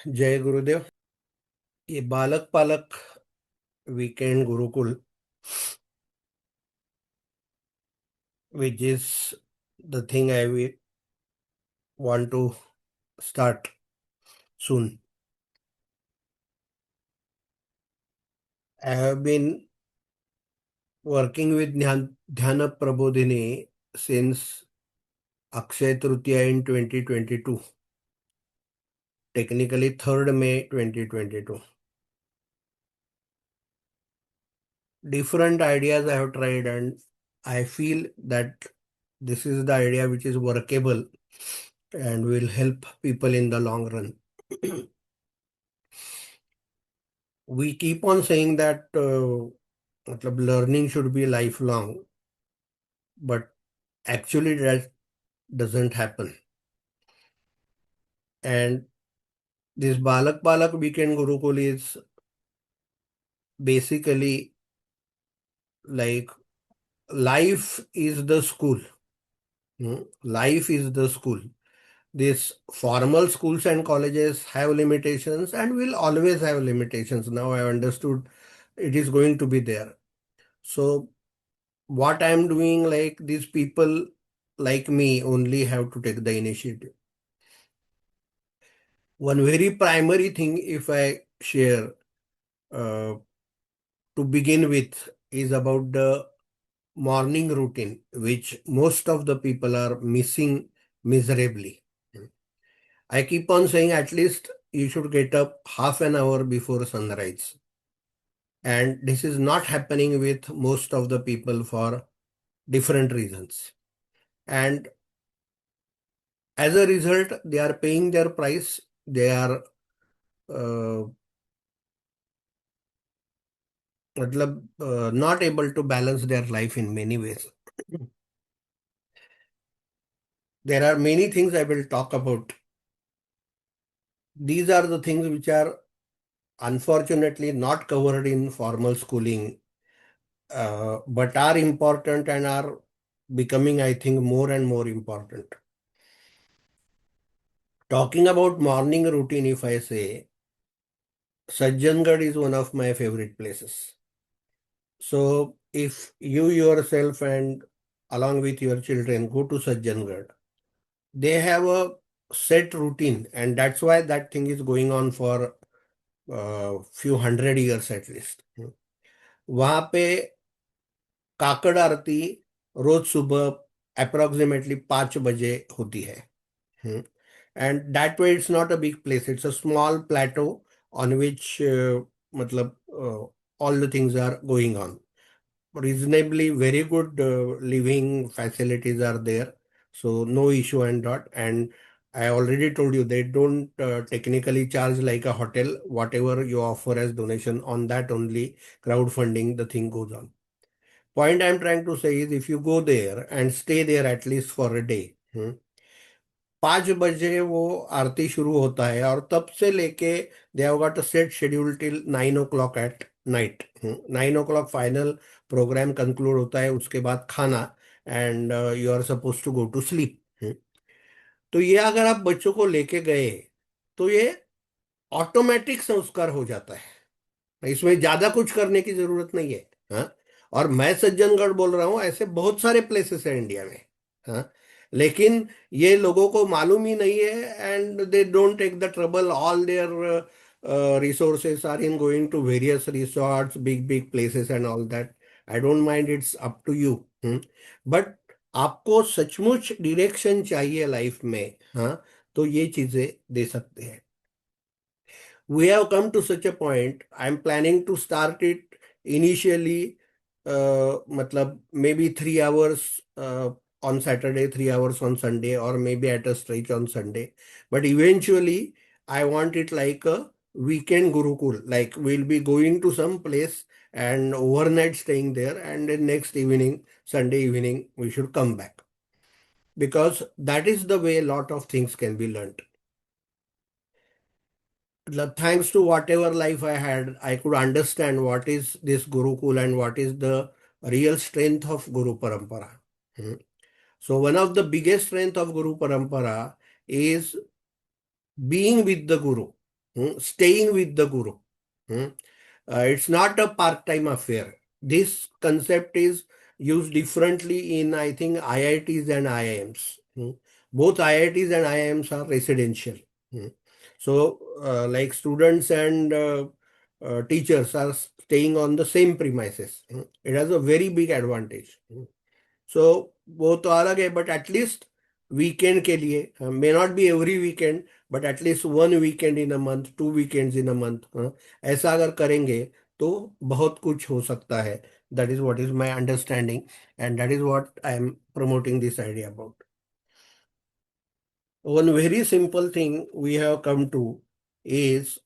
जय गुरुदेव। ये बालक पालक weekend Gurukul, which is the thing I will want to start soon. I have been working with Dhyana Prabodhini since Akshay Tritiya in 2022, technically 3rd May 2022. Different ideas I have tried, and I feel that this is the idea which is workable and will help people in the long run. We keep on saying that learning should be lifelong, but actually that doesn't happen. And this Balak Balak Weekend Gurukul is basically like life is the school. Life is the school. These formal schools and colleges have limitations and will always have limitations. Now I understood it is going to be there. So what I'm doing, like these people like me only have to take the initiative. One very primary thing, if I share uh, to begin with, is about the morning routine, which most of the people are missing miserably. I keep on saying at least you should get up half an hour before sunrise. And this is not happening with most of the people for different reasons. And as a result, they are paying their price. They are uh, not able to balance their life in many ways. There are many things I will talk about. These are the things which are unfortunately not covered in formal schooling, but are important and are becoming, I think, more and more important. Talking about morning routine, if I say, Sajjangarh is one of my favorite places. So if you yourself and along with your children go to Sajjangarh, they have a set routine, and that's why that thing is going on for few hundred years at least. वहां पे काकड़ आरती रोज सुबह approximately 5 बजे होती है. And that way it's not a big place, it's a small plateau on which मतलब all the things are going on. Reasonably very good living facilities are there, so no issue and dot. And I already told you they don't technically charge like a hotel. Whatever you offer as donation, on that only crowdfunding the thing goes on. Point I'm trying to say is if you go there and stay there at least for a day, 5 बजे वो आरती शुरू होता है और तब से लेके they have got a set schedule till 9 o'clock at night. 9 o'clock final programme conclude होता है, उसके बाद खाना, and you are suppose to go to sleep. तो ये अगर आप बच्चों को लेके गए तो ये ऑटोमेटिक संस्कार हो जाता है, इसमें ज्यादा कुछ करने की जरूरत नहीं है. हाँ. और मैं सज्जनगढ़ बोल रहा हूँ, ऐसे बहुत सारे प्लेसेस है इंडिया में. हाँ. लेकिन ये लोगों को मालूम ही नहीं है, and they don't take the trouble. All their resources are in going to various resorts, big big places and all that. I don't mind, it's up to you. But आपको सचमुच डिरेक्शन चाहिए लाइफ में, हाँ, तो ये चीजें दे सकते हैं. We have come to such a point. I'm planning to start it initially, matlab maybe 3 hours on Saturday, 3 hours on Sunday, or maybe at a stretch on Sunday. But eventually, I want it like a weekend Gurukul. Like we'll be going to some place and overnight staying there, and then next evening, Sunday evening, we should come back. Because that is the way a lot of things can be learned. Thanks to whatever life I had, I could understand what is this Gurukul and what is the real strength of Guru Parampara. Hmm. So one of the biggest strength of Guru Parampara is being with the Guru. staying with the guru. Hmm. It's not a part-time affair. This concept is used differently in, I think, IITs and IIMs. Both IITs and IIMs are residential. Hmm. So, like students and teachers are staying on the same premises. It has a very big advantage. सो वो तो अलग है, but at least weekend के लिए may not be every weekend, but at least one weekend in a month, two weekends in a month, ऐसा अगर करेंगे तो बहुत कुछ हो सकता है. That is what is my understanding, and that is what I am promoting this idea about. One very simple thing we have come to is,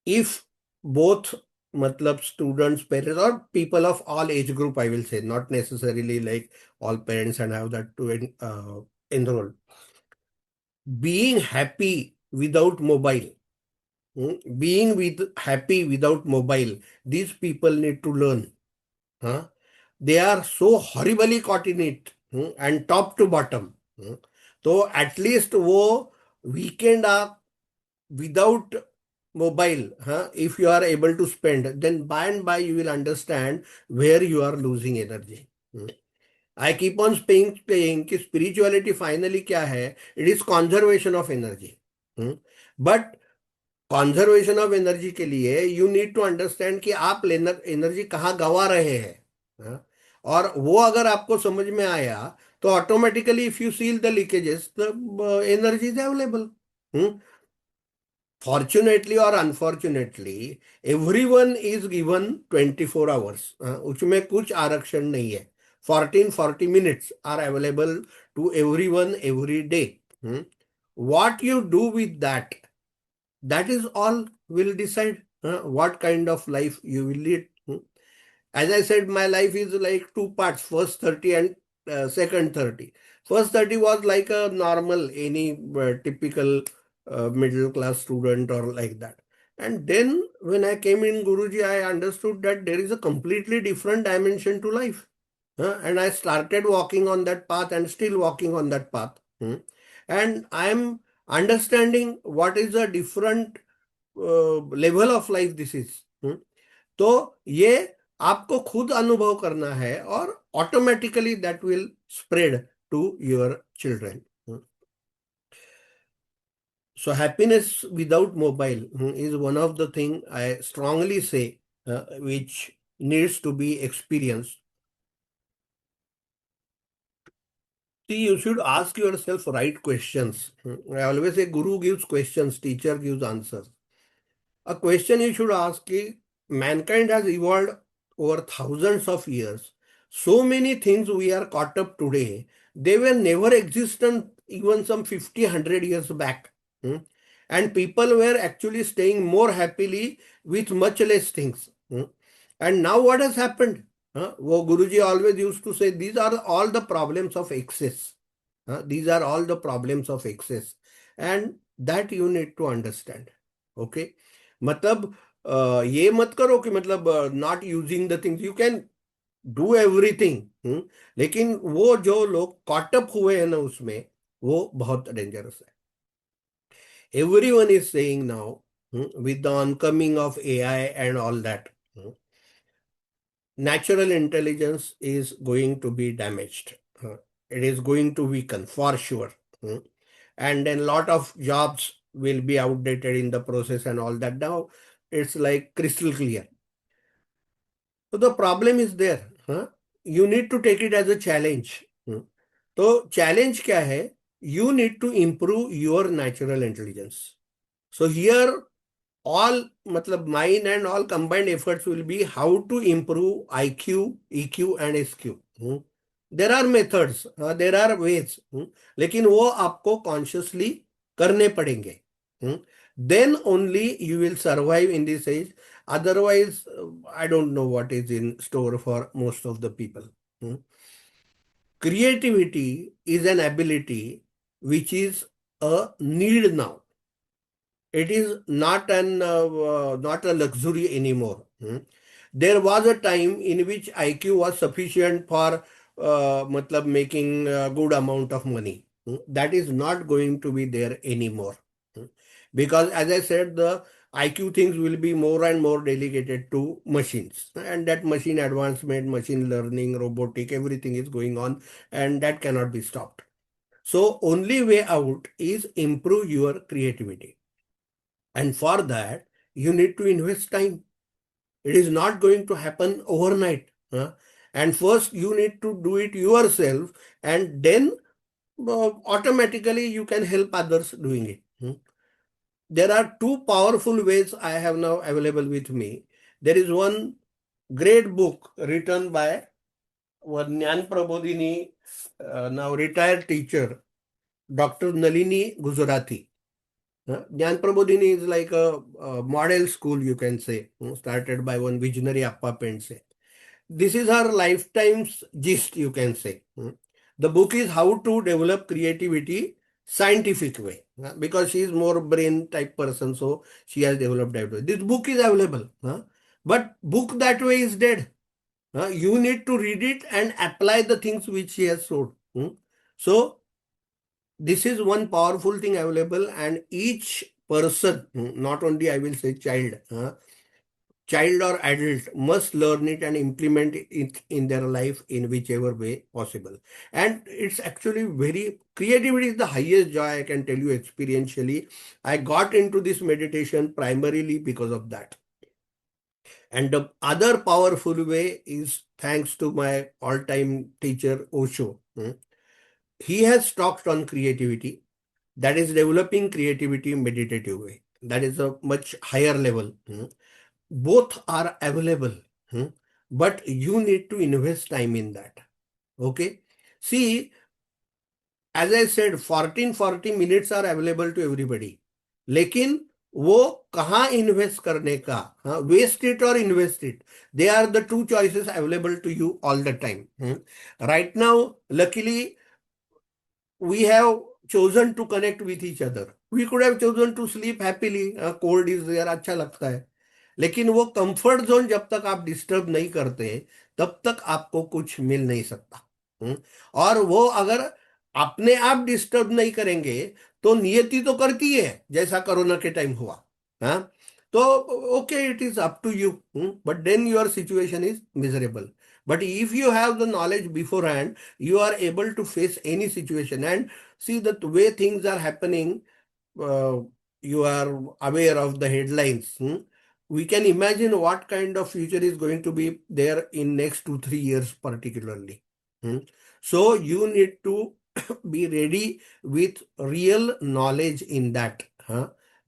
if both matlab students, parents, or people of all age group, I will say, not necessarily like all parents and have that to enroll, being happy without mobile, being with happy without mobile, these people need to learn. Huh? They are so horribly caught in it, and top to bottom. तो at least वो weekend आप without mobile, if you are able to spend, then by and by you will understand where you are losing energy. I keep on saying कि spirituality finally क्या है? It is conservation of energy. But conservation of energy के लिए you need to understand कि आप energy कहाँ गवा रहे हैं. हाँ? और वो अगर आपको समझ में आया तो automatically if you seal the leakages, the energy is available. Fortunately और unfortunately everyone is given 24 hours. उसमें कुछ आरक्षण नहीं है. 14-40 minutes are available to everyone every day. what you do with that, that is all will decide what kind of life you will lead. As I said, my life is like two parts, first 30 and second 30. First 30 was like a normal, any typical middle class student or like that. And then when I came in Guruji, I understood that there is a completely different dimension to life. And I started walking on that path and still walking on that path. And I am understanding what is a different level of life this is. तो ये आपको खुद अनुभव करना है और automatically that will spread to your children. So happiness without mobile is one of the thing I strongly say which needs to be experienced. See, you should ask yourself right questions. I always say guru gives questions, teacher gives answers. A question you should ask is, mankind has evolved over thousands of years. So many things we are caught up today, they were never existent even some 50, 100 years back. And people were actually staying more happily with much less things. And now what has happened? Wo Guruji always used to say, these are all the problems of excess. These are all the problems of excess. And that you need to understand. Okay? मतलब ये मत करो कि मतलब not using the things, you can do everything, लेकिन वो जो लोग कॉटअप हुए हैं ना उसमें, वो बहुत डेंजरस है. Everyone is saying now with the oncoming of AI and all that, natural intelligence is going to be damaged. It is going to weaken for sure. And then lot of jobs will be outdated in the process and all that. Now it's like crystal clear. So the problem is there. You need to take it as a challenge. तो challenge क्या है? You need to improve your natural intelligence. So here all matlab mine and all combined efforts will be how to improve IQ, EQ and SQ. There are methods, there are ways, लेकिन वो आपको consciously करने पड़ेंगे. Then only you will survive in this age. Otherwise, I don't know what is in store for most of the people. Creativity is an ability which is a need now. It is not a luxury anymore. There was a time in which IQ was sufficient for matlab making a good amount of money. That is not going to be there anymore. because as I said, the IQ things will be more and more delegated to machines, and that machine advancement, machine learning, robotic, everything is going on, and that cannot be stopped. So only way out is improve your creativity. And for that, you need to invest time. It is not going to happen overnight. And first, you need to do it yourself, and then automatically you can help others doing it. There are two powerful ways I have now available with me. There is one great book written by one Jnana Prabodhini, now retired teacher, Dr. Nalini Gujarati. Jnana Prabodhini is like a model school, you can say, started by one visionary Appa Pense. This is her lifetime's gist, you can say. The book is How to Develop Creativity Scientific Way, because she is more brain type person, so she has developed that way. This book is available, but book that way is dead. You need to read it and apply the things which she has showed. So this is one powerful thing available, and each person, not only I will say child or adult, must learn it and implement it in their life in whichever way possible. And it's actually very, creativity is the highest joy, I can tell you experientially. I got into this meditation primarily because of that. And the other powerful way is thanks to my all-time teacher Osho. He has talked on creativity, that is developing creativity meditative way. That is a much higher level. Both are available, but you need to invest time in that. Okay. See, as I said, 1440 minutes are available to everybody. लेकिन वो कहाँ invest करने का, waste it और invest it, they are the two choices available to you all the time. Right now, luckily, we have chosen to connect with each other. We could have chosen to sleep happily. Cold is there, अच्छा लगता है. लेकिन वो comfort zone जब तक आप disturb नहीं करते तब तक आपको कुछ मिल नहीं सकता. और वो अगर अपने आप डिस्टर्ब नहीं करेंगे तो नियति तो करती है, जैसा कोरोना के टाइम हुआ. हाँ, तो okay, it is up to you, but then your situation is miserable. But if you have the knowledge beforehand, you are able to face any situation and see that the way things are happening. Uh, you are aware of the headlines. We can imagine what kind of future is going to be there in next 2 3 years particularly. So you need to be ready with real knowledge in that.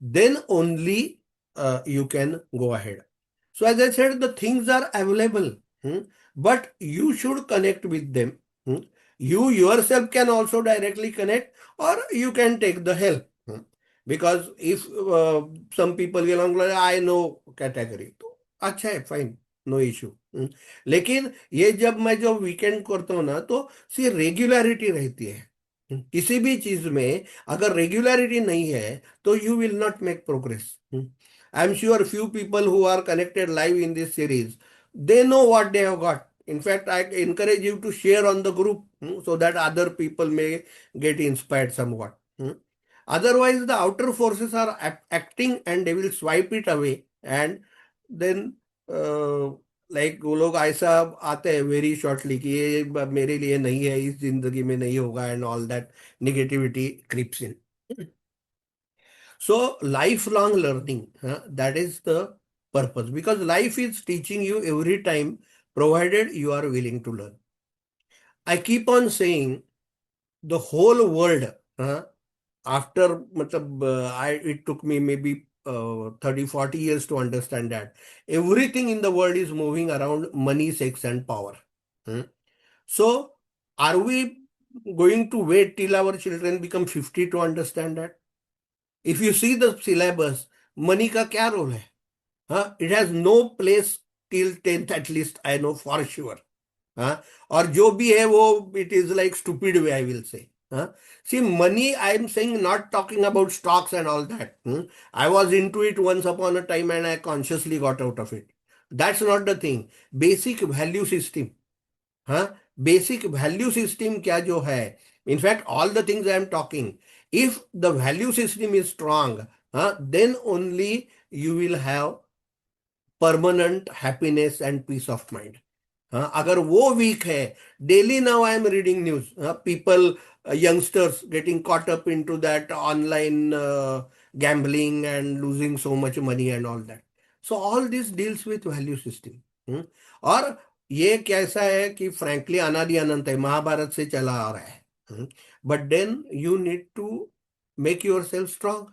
Then only you can go ahead. So as I said, the things are available. But you should connect with them. You yourself can also directly connect, or you can take the help. Because if some people belong like I know category, तो अच्छा है, fine, no issue. लेकिन ये जब मैं जो weekend करता हूँ ना, तो सी रेगुलरिटी रहती है. किसी भी चीज में अगर रेगुलरिटी नहीं है तो you will not make progress. I am sure few people who are connected live in this series, they know what they have got. In fact, I encourage you to share on the group, so that other people may get inspired somewhat. Otherwise, the outer forces are acting and they will swipe it away. And then like वो लोग ऐसा आते हैं very shortly कि ये मेरे लिए नहीं है, इस जिंदगी में नहीं होगा, and all that negativity creeps in. So lifelong learning, that is the purpose, because life is teaching you every time, provided you are willing to learn. I keep on saying the whole world, after it took me maybe 30 40 years to understand that everything in the world is moving around money, sex, and power. So are we going to wait till our children become 50 to understand that? If you see the syllabus, money का क्या role है? It has no place till 10th at least, I know for sure. और जो भी है वो it is like stupid way, I will say. See, money, I am saying, not talking about stocks and all that. I was into it once upon a time and I consciously got out of it. That's not the thing. Basic value system. Basic value system क्या जो है, in fact all the things I am talking, if the value system is strong, then only you will have permanent happiness and peace of mind. हाँ, अगर वो week है, daily now I am reading news, people, youngsters getting caught up into that online gambling and losing so much money and all that. So all this deals with value system. और ये कैसा है कि frankly अनादि अनंत है, महाभारत से चला आ रहा है, but then you need to make yourself strong.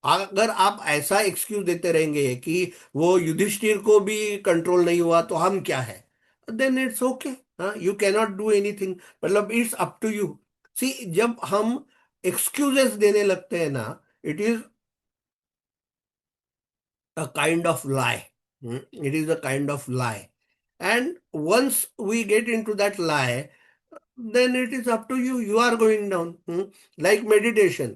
अगर आप ऐसा एक्सक्यूज देते रहेंगे कि वो युधिष्ठिर को भी कंट्रोल नहीं हुआ तो हम क्या है, then it's okay. You cannot do anything. मतलब it's up to you. See, जब हम एक्सक्यूजेस देने लगते हैं ना, it is a kind of lie. It is a kind of lie. And once we get into that lie, then it is up to you. You are going down. Like meditation.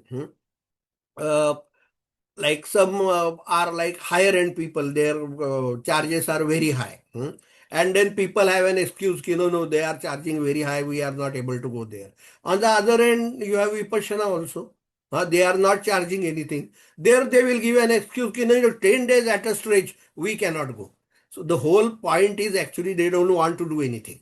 Like some are like higher end people, their charges are very high. And then people have an excuse, no, no, they are charging very high, we are not able to go there. On the other end, you have Vipassana also. They are not charging anything. There they will give an excuse, no, 10 days at a stretch, we cannot go. So the whole point is actually they don't want to do anything.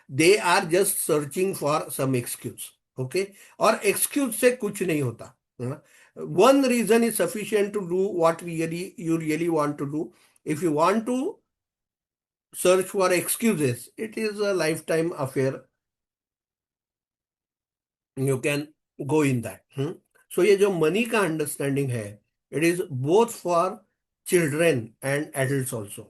They are just searching for some excuse. Okay? और excuse से कुछ नहीं होता. One reason is sufficient to do what really you really want to do. If you want to search for excuses, it is a lifetime affair. You can go in that. So ये जो money का understanding है, it is both for children and adults also.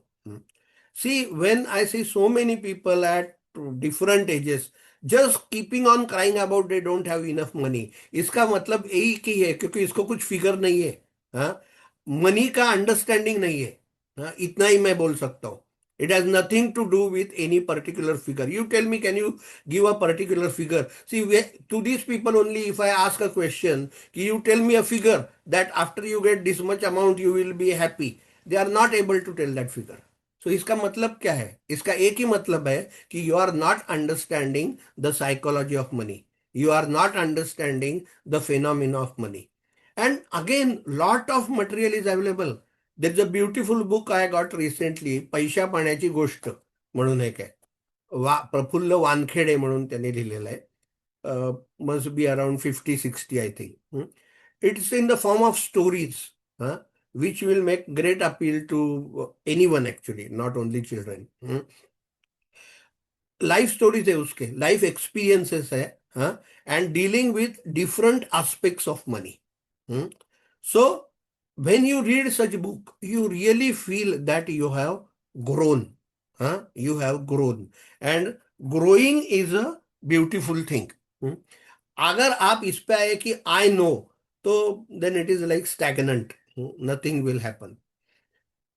See, when I see so many people at different ages just keeping on crying about they don't have enough money, इसका मतलब यही की है क्योंकि इसको कुछ फिगर नहीं है. हाँ, मनी का अंडरस्टैंडिंग नहीं है. हाँ, इतना ही मैं बोल सकता हूँ. It has nothing to do with any particular figure. You tell me, can you give a particular figure? See, to these people only, if I ask a question, you tell me a figure that after you get this much amount, you will be happy. They are not able to tell that figure. So इसका मतलब क्या है? इसका एक ही मतलब है कि you are not understanding the psychology of money. You are not understanding the phenomena of money. And again, lot of material is available. There is a beautiful book I got recently, पैशा पाण्याची गोष्ट म्हणून एक आहे. प्रफुल्ल वानखेडे म्हणून त्यांनी लिहिलेलं आहे. Must be around 50-60, I think. It's in the form of stories, which will make great appeal to anyone actually, not only children. Life stories है उसके, लाइफ एक्सपीरियंसेस है. And dealing with different aspects of money. So when you read such book, you really feel that you have grown. You have grown. And growing is a beautiful thing. अगर आप इस पे आए कि I know, तो then it is like stagnant. Nothing will happen.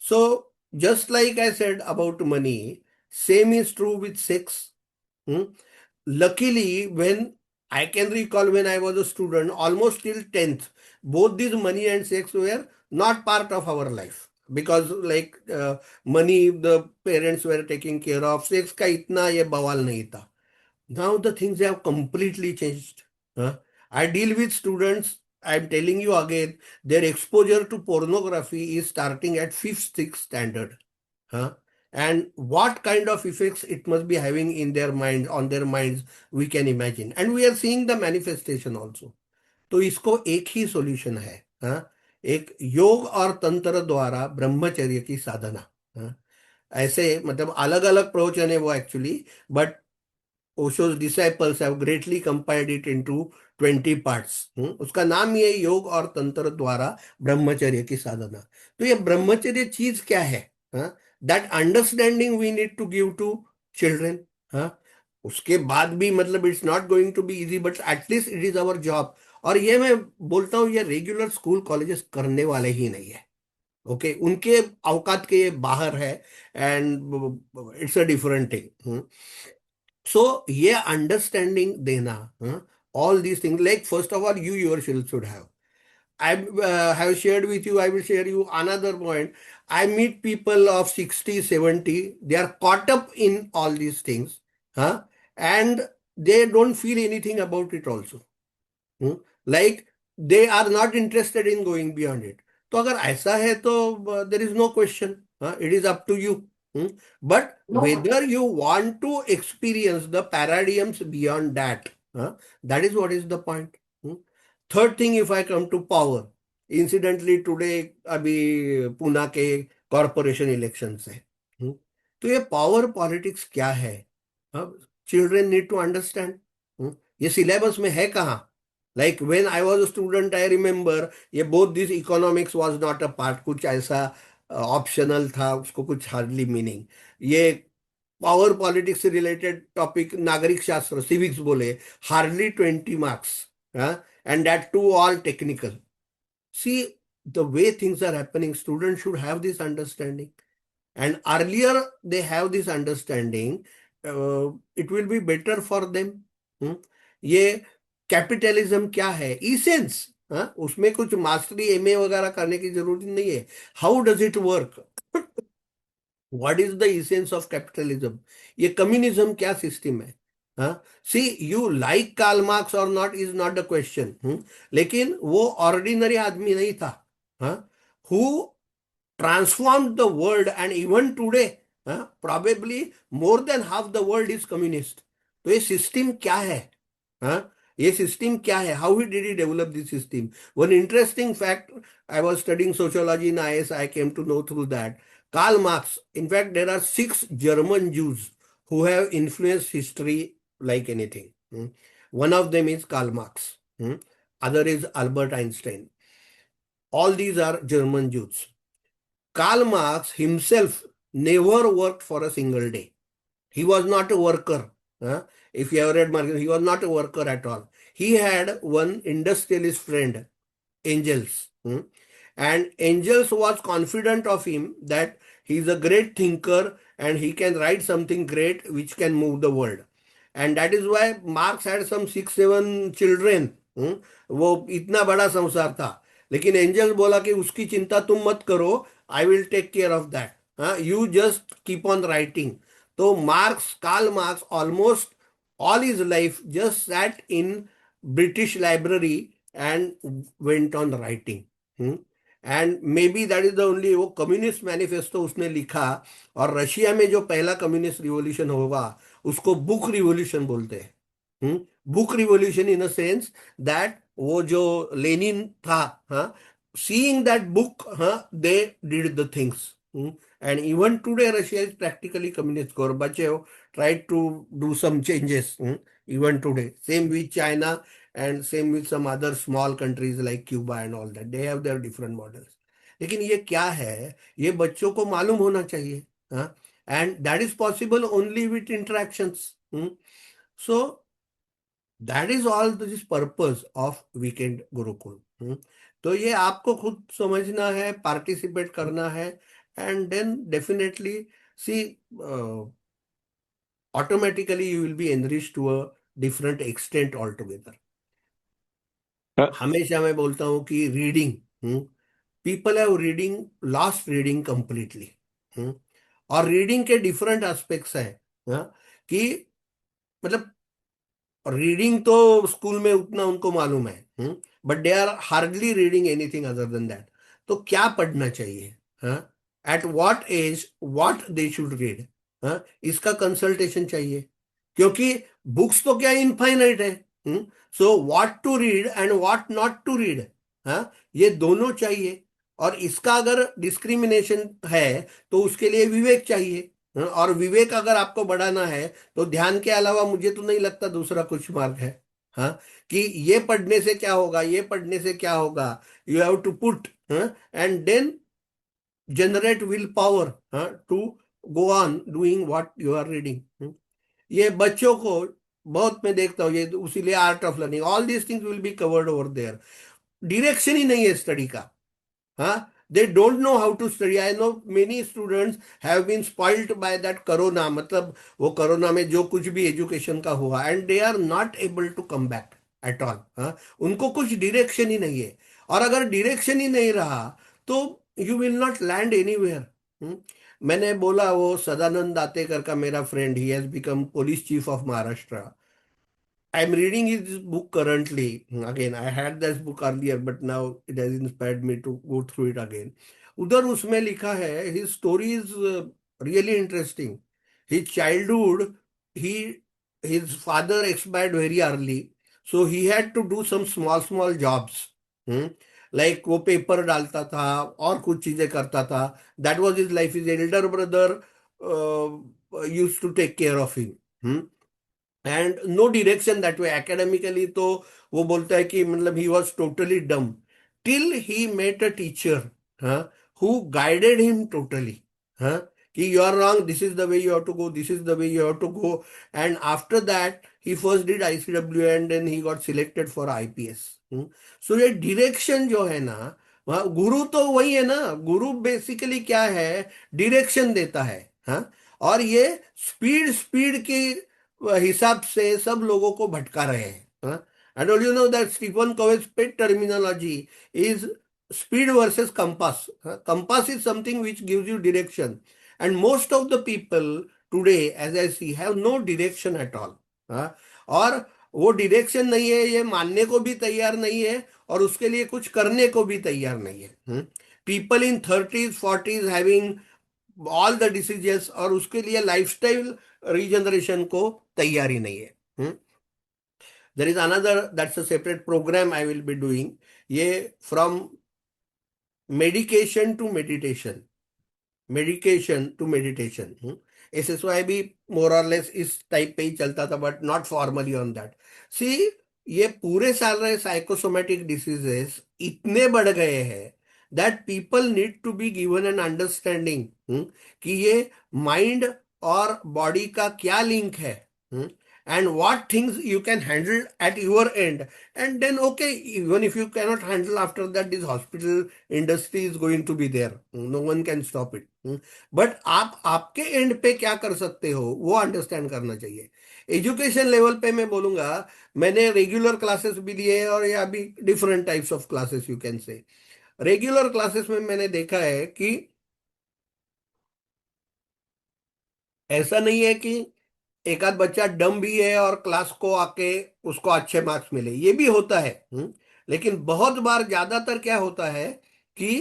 So just like I said about money, same is true with sex. Luckily, when I can recall when I was a student, almost till 10th, both these money and sex were not part of our life. Because like money, the parents were taking care of. Sex का इतना ये बवाल नहीं था. Now the things have completely changed. I deal with students. I'm telling you again, their exposure to pornography is starting at 5th, 6th standard. And what kind of effects it must be having in their mind, on their minds, we can imagine. And we are seeing the manifestation also. तो इसको एक ही solution है. एक योग और तंत्र द्वारा ब्रह्मचर्य की साधना. ऐसे मतलब अलग अलग प्रवचन है वो actually, but Osho's disciples have greatly compiled it into 20 parts. उसका नाम ये योग और तंत्र द्वारा ब्रह्मचर्य की साधना. तो ये ब्रह्मचर्य चीज क्या है? That understanding we need to give to children. उसके बाद भी मतलब it's not going to be easy, but at least it is our job. और ये मैं बोलता हूँ, ये रेगुलर स्कूल कॉलेजेस करने वाले ही नहीं है. ओके, उनके औकात के ये बाहर है. And it's a different thing. So, yeah, understanding dena, all these things, like first of all, you yourself should have. I have shared with you, I will share you another point. I meet people of 60, 70, they are caught up in all these things, and they don't feel anything about it also. Like they are not interested in going beyond it. तो अगर ऐसा है तो there is no question, it is up to you. But whether you want to experience the paradigms beyond that, that is what is the point. Third thing, if I come to power, incidentally today अभी पूना के corporation election है। तो ये power politics क्या है, children need to understand. ये syllabus में है कहाँ? Like when I was a student I remember ये both this economics was not a part, कुछ ऐसा ऑप्शनल था, उसको कुछ हार्डली मीनिंग। ये पावर पॉलिटिक्स से रिलेटेड टॉपिक नागरिक शास्त्र सिविक्स बोले, hardly 20 marks, and that too all technical. See the way things are happening, student should have this understanding, and earlier they have this understanding, it will be better for them। ये capitalism क्या है, essence, उसमें कुछ mastery MA वगैरह करने की जरूरत नहीं है। How does it work, what is the essence of capitalism, ये कम्युनिज्म क्या सिस्टम है। हाँ, सी यू लाइक कार्ल मार्क्स और not is not the question, लेकिन वो ऑर्डिनरी आदमी नहीं था, हाँ, who transformed the world, and even today probably more than half the world is communist। तो ये सिस्टम क्या है, हाँ, ये सिस्टम क्या है, how he did he develop this system. One interesting fact, I was studying sociology in IAS, I came to know through that Karl Marx, in fact there are 6 German Jews who have influenced history like anything। One of them is Karl Marx, other is Albert Einstein, all these are German Jews। Karl Marx himself never worked for a single day. He was not a worker. If you have read Marx, he was not a worker at all. He had one industrialist friend, Engels. And Engels was confident of him that he is a great thinker and he can write something great which can move the world. And that is why Marx had some 6-7 children। वो इतना बड़ा संसार था, लेकिन angel बोला कि उसकी चिंता तुम मत करो, I will take care of that, you just keep on writing. तो Marx, Karl Marx almost all his life just sat in British library and went on writing। And may be that is the only, वो communist manifesto उसने लिखा। और Russia में जो पहला communist revolution होगा उसको बुक रिवॉल्यूशन बोलते हैं। Book revolution in a sense that वो जो लेनिन था, हाँ, सीइंग दैट बुक, हाँ, they did the things. And even today Russia is practically communist, Gorbachev tried to do some changes, even today, same with China and same with some other small countries like Cuba and all that, they have their different models। लेकिन ये क्या है, ये बच्चों को मालूम होना चाहिए, हाँ, and that is possible only with interactions. So that is all this purpose of weekend Gurukul. तो ये आपको खुद समझना है, पार्टिसिपेट करना है, and then definitely see automatically you will be enriched to a different extent altogether। हमेशा मैं बोलता हूँ कि reading, people have reading lost reading completely. और रीडिंग के डिफरेंट एस्पेक्ट्स हैं, कि मतलब रीडिंग तो स्कूल में उतना उनको मालूम है, but they are hardly reading anything other than that. तो क्या पढ़ना चाहिए, at what age what they should read, इसका कंसल्टेशन चाहिए, क्योंकि बुक्स तो क्या इनफाइनाइट है। So what to read and what not to read, ये दोनों चाहिए। और इसका अगर डिस्क्रिमिनेशन है तो उसके लिए विवेक चाहिए। और विवेक अगर आपको बढ़ाना है तो ध्यान के अलावा मुझे तो नहीं लगता दूसरा कुछ मार्ग है। हाँ, कि ये पढ़ने से क्या होगा, ये पढ़ने से क्या होगा, you have to put and then generate will power to go on doing what you are reading. ये बच्चों को बहुत मैं देखता हूँ, ये उसीलिए art of learning, all these things will be covered over there. Direction ही नहीं है स्टडी का, हाँ, they don't know how to study। I know many students have been spoiled by that corona, मतलब वो कोरोना में जो कुछ भी एजुकेशन का हुआ, and they are not able to come back at all। हाँ, उनको कुछ डिरेक्शन ही नहीं है। और अगर डिरेक्शन ही नहीं रहा तो you will not land anywhere. मैंने बोला वो सदानंद दातेकर का मेरा friend, he has become police chief of Maharashtra. I'm reading his book currently. Again, I had this book earlier, but now it has inspired me to go through it again. उधर उसमें लिखा है, his story is really interesting. His childhood, he his father expired very early, so he had to do some small jobs. Hmm? Like वो paper डालता था और कुछ चीजें करता था. That was his life. His elder brother used to take care of him. Hmm? And no direction that way academically तो वो बोलता है कि मतलब he was totally dumb till he met a teacher हाँ हु गाइडेड हिम टोटली हाँ कि you are wrong this is the way you have to go this is the way you have to go and after that he first did ICW and then he got selected for IPS so ये direction जो है ना वहाँ गुरु तो वही है ना गुरु basically क्या है डिरेक्शन देता है हाँ और ये स्पीड स्पीड की हिसाब से सब लोगों को भटका रहे हैं and all you know that Stephen Covey's pet terminology is speed versus compass compass is something which gives you direction and most of the people today as I see have no direction at all और वो direction नहीं है ये मानने को भी तैयार नहीं है और उसके लिए कुछ करने को भी तैयार नहीं है people in 30s 40s having all the diseases और उसके लिए लाइफस्टाइल रीजनरेशन को तैयारी नहीं है there is another that's a separate programme I will be doing ये from medication to meditation medication to meditation SSY भी मोर और लेस इस टाइप पे ही चलता था but not formally on that see ये पूरे साल रहे साइकोसोमेटिक डिसीजेस इतने बढ़ गए हैं that people need to be given an understanding कि ये माइंड और बॉडी का क्या लिंक है and what things you can handle at your end and then okay even if you cannot handle after that this hospital industry is going to be there no one can stop it but आप आपके and पे क्या कर सकते हो वो understand करना चाहिए एजुकेशन लेवल पे मैं बोलूंगा मैंने रेगुलर क्लासेस भी लिए हैं और या भी different types of classes you can say regular classes में मैंने देखा है कि ऐसा नहीं है कि एक आध बच्चा डम भी है और क्लास को आके उसको अच्छे मार्क्स मिले ये भी होता है लेकिन बहुत बार ज्यादातर क्या होता है कि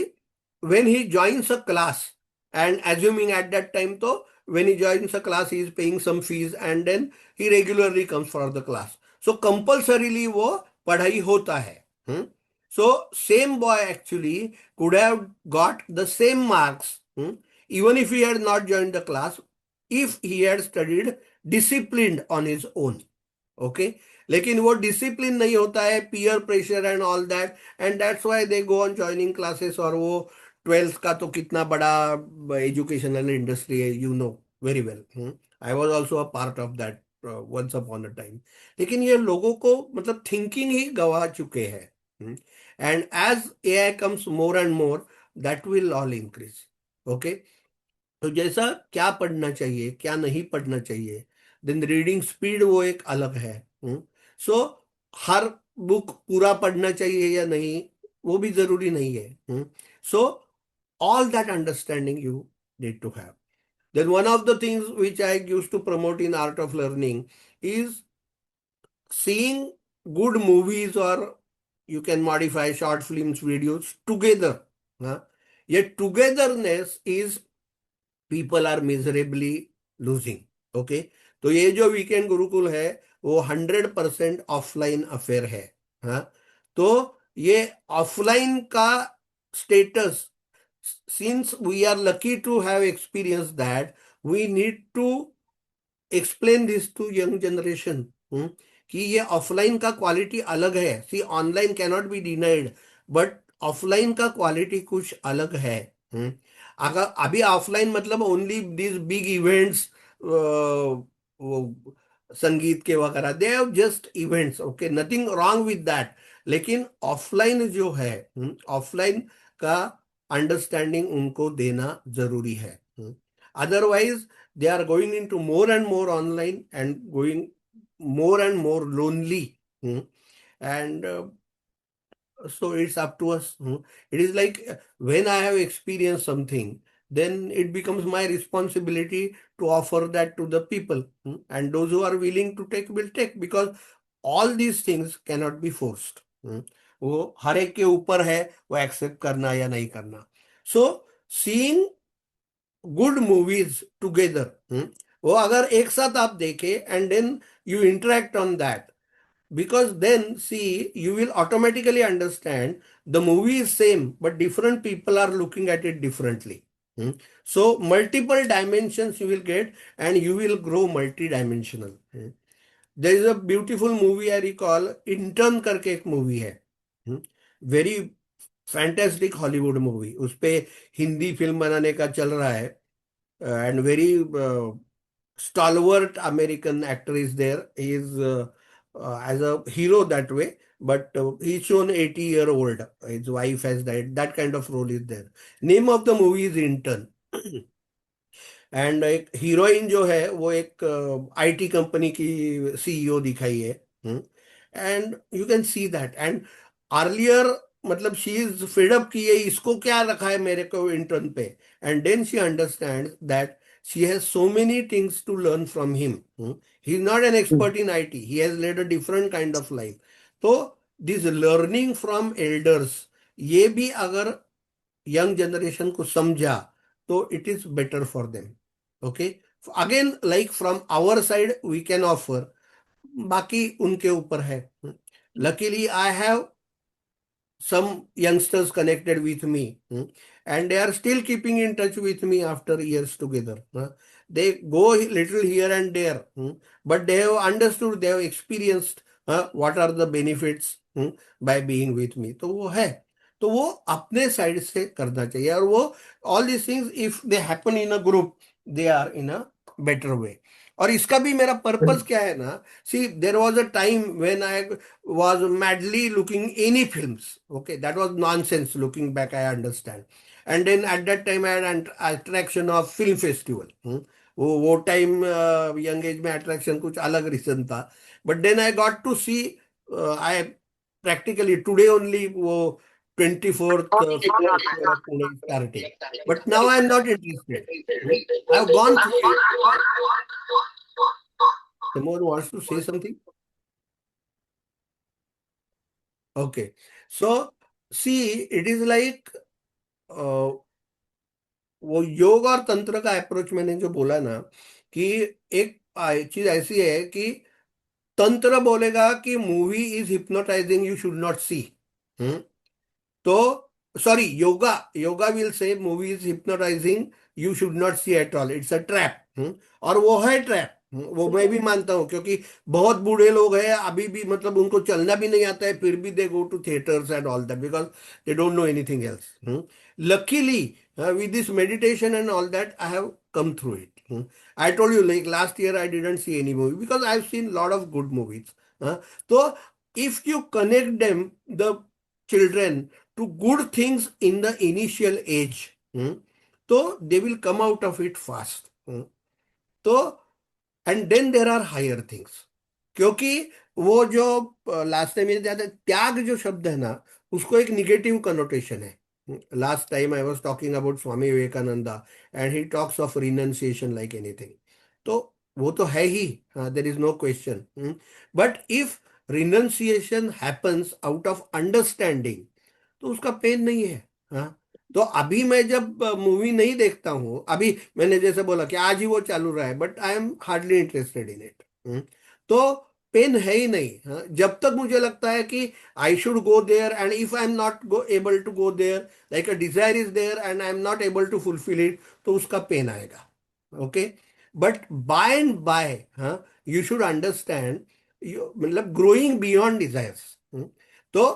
when he joins a class and assuming at that time तो when he joins a class he is paying some fees and then he regularly comes for the class so compulsorily वो पढ़ाई होता है so same boy actually could have got the same marks even if he had not joined the class if he had studied disciplined on his own okay लेकिन वो discipline नहीं होता है peer pressure and all that and that's why they go on joining classes और वो twelfth का तो कितना बड़ा एजुकेशनल इंडस्ट्री है you know very well I was also a part of that once upon a time लेकिन ये लोगों को मतलब थिंकिंग ही गवा चुके हैं and as AI comes more and more that will all increase okay तो जैसा क्या पढ़ना चाहिए क्या नहीं पढ़ना चाहिए देन रीडिंग स्पीड वो एक अलग है सो हर बुक पूरा पढ़ना चाहिए या नहीं वो भी जरूरी नहीं है so all that understanding you need to have then one of the things which I use to promote in art of learning is seeing good movies or you can modify short films videos together ये togetherness is people are miserably losing okay तो ये जो weekend Gurukul है वो 100% offline affair है हाँ तो ये ऑफलाइन का status since we are lucky to have experience that we need to explain this to young generation कि ये ऑफलाइन का क्वालिटी अलग है see online cannot be denied but offline का क्वालिटी कुछ अलग है अगर अभी ऑफलाइन मतलब ओनली दिस बिग इवेंट्स वो संगीत के वगैरह they have just events okay nothing wrong with that लेकिन ऑफलाइन जो है ऑफलाइन का अंडरस्टैंडिंग उनको देना जरूरी है otherwise they are going into more and more online and going more and more lonely and so it's up to us it is like when I have experienced something then it becomes my responsibility to offer that to the people and those who are willing to take will take because all these things cannot be forced. वो हर एक के ऊपर है वो accept करना या नहीं करना। So seeing good movies together, वो अगर एक साथ आप देखें and then you interact on that, because then see you will automatically understand the movie is same but different people are looking at it differently. Hmm. So multiple dimensions you will get and you will grow multi-dimensional. Hmm. There is a beautiful movie I recall, Intern करके एक movie है, very fantastic Hollywood movie, उस पे Hindi film बनाने का चल रहा है, and very stalwart American actor is there. He is as a hero that way, but he's shown 80-year-old. His wife has died. That kind of role is there. Name of the movie is Intern. And एक heroine जो है वो एक IT company की CEO दिखाई है। And you can see that and earlier, मतलब she is fed up कि ये इसको क्या रखा है मेरे को इंटर्न पे, and then she understand that she has so many things to learn from him. He is not an expert in IT, he has led a different kind of life. तो दिस लर्निंग फ्रॉम एल्डर्स, ये भी अगर young generation को समझा तो it is better for them. Okay, again like from our side we can offer, बाकी उनके ऊपर है। Luckily I have some youngsters connected with me, and they are still keeping in touch with me after years together. They go little here and there, but they have understood, they have experienced what are the benefits by being with me. तो वो है, तो वो अपने side से करना चाहिए, और वो all these things if they happen in a group they are in a better way. और इसका भी मेरा पर्पस क्या है ना, see there was a time when I was madly looking any films. Okay, that was nonsense. Looking back, I understand. And then at that time, I had an attraction of film festival. वो time young age में attraction कुछ अलग reason था, but then I got to see, I practically today only वो 24th film festival of Pune is starting, but now I am not interested. I have gone through it. Someone wants to say something? Okay, so see, it is like वो योग और तंत्र का approach मैंने जो बोला ना, कि एक चीज ऐसी है कि तंत्र बोलेगा कि movie is hypnotising, you should not see. तो sorry, yoga yoga will say movie is hypnotising, you should not see at all, it's a trap. और वो है ट्रैप, वो मैं भी मानता हूँ, क्योंकि बहुत बूढ़े लोग हैं अभी भी, मतलब उनको चलना भी नहीं आता है, फिर भी they go to theatres and all that because they don't know anything else. Luckily with this meditation and all that, I have come through it. I told you, like last year I didn't see any movie because I've seen a lot of good movies. So if you connect them, the children, to good things in the initial age, so they will come out of it fast. तो and then there are higher things, क्योंकि वो जो last time ये ज्यादा त्याग जो शब्द है ना, उसको एक निगेटिव कनोटेशन है। Last time I was talking about Swami Vivekananda and he talks of renunciation like anything. तो वो तो है ही, there is no question, but if renunciation happens out of understanding तो उसका पेन नहीं है। हाँ, तो अभी मैं जब मूवी नहीं देखता हूँ, अभी मैंने जैसे बोला कि आज ही वो चालू रहा है, but I am hardly interested in it. तो पेन है ही नहीं। हाँ, जब तक मुझे लगता है कि I should go there and if I am not go able to go there, like a desire is there and I am not able to fulfil it, तो उसका पेन आएगा। Okay, but by and by, हाँ, you should understand, मतलब growing beyond desires. तो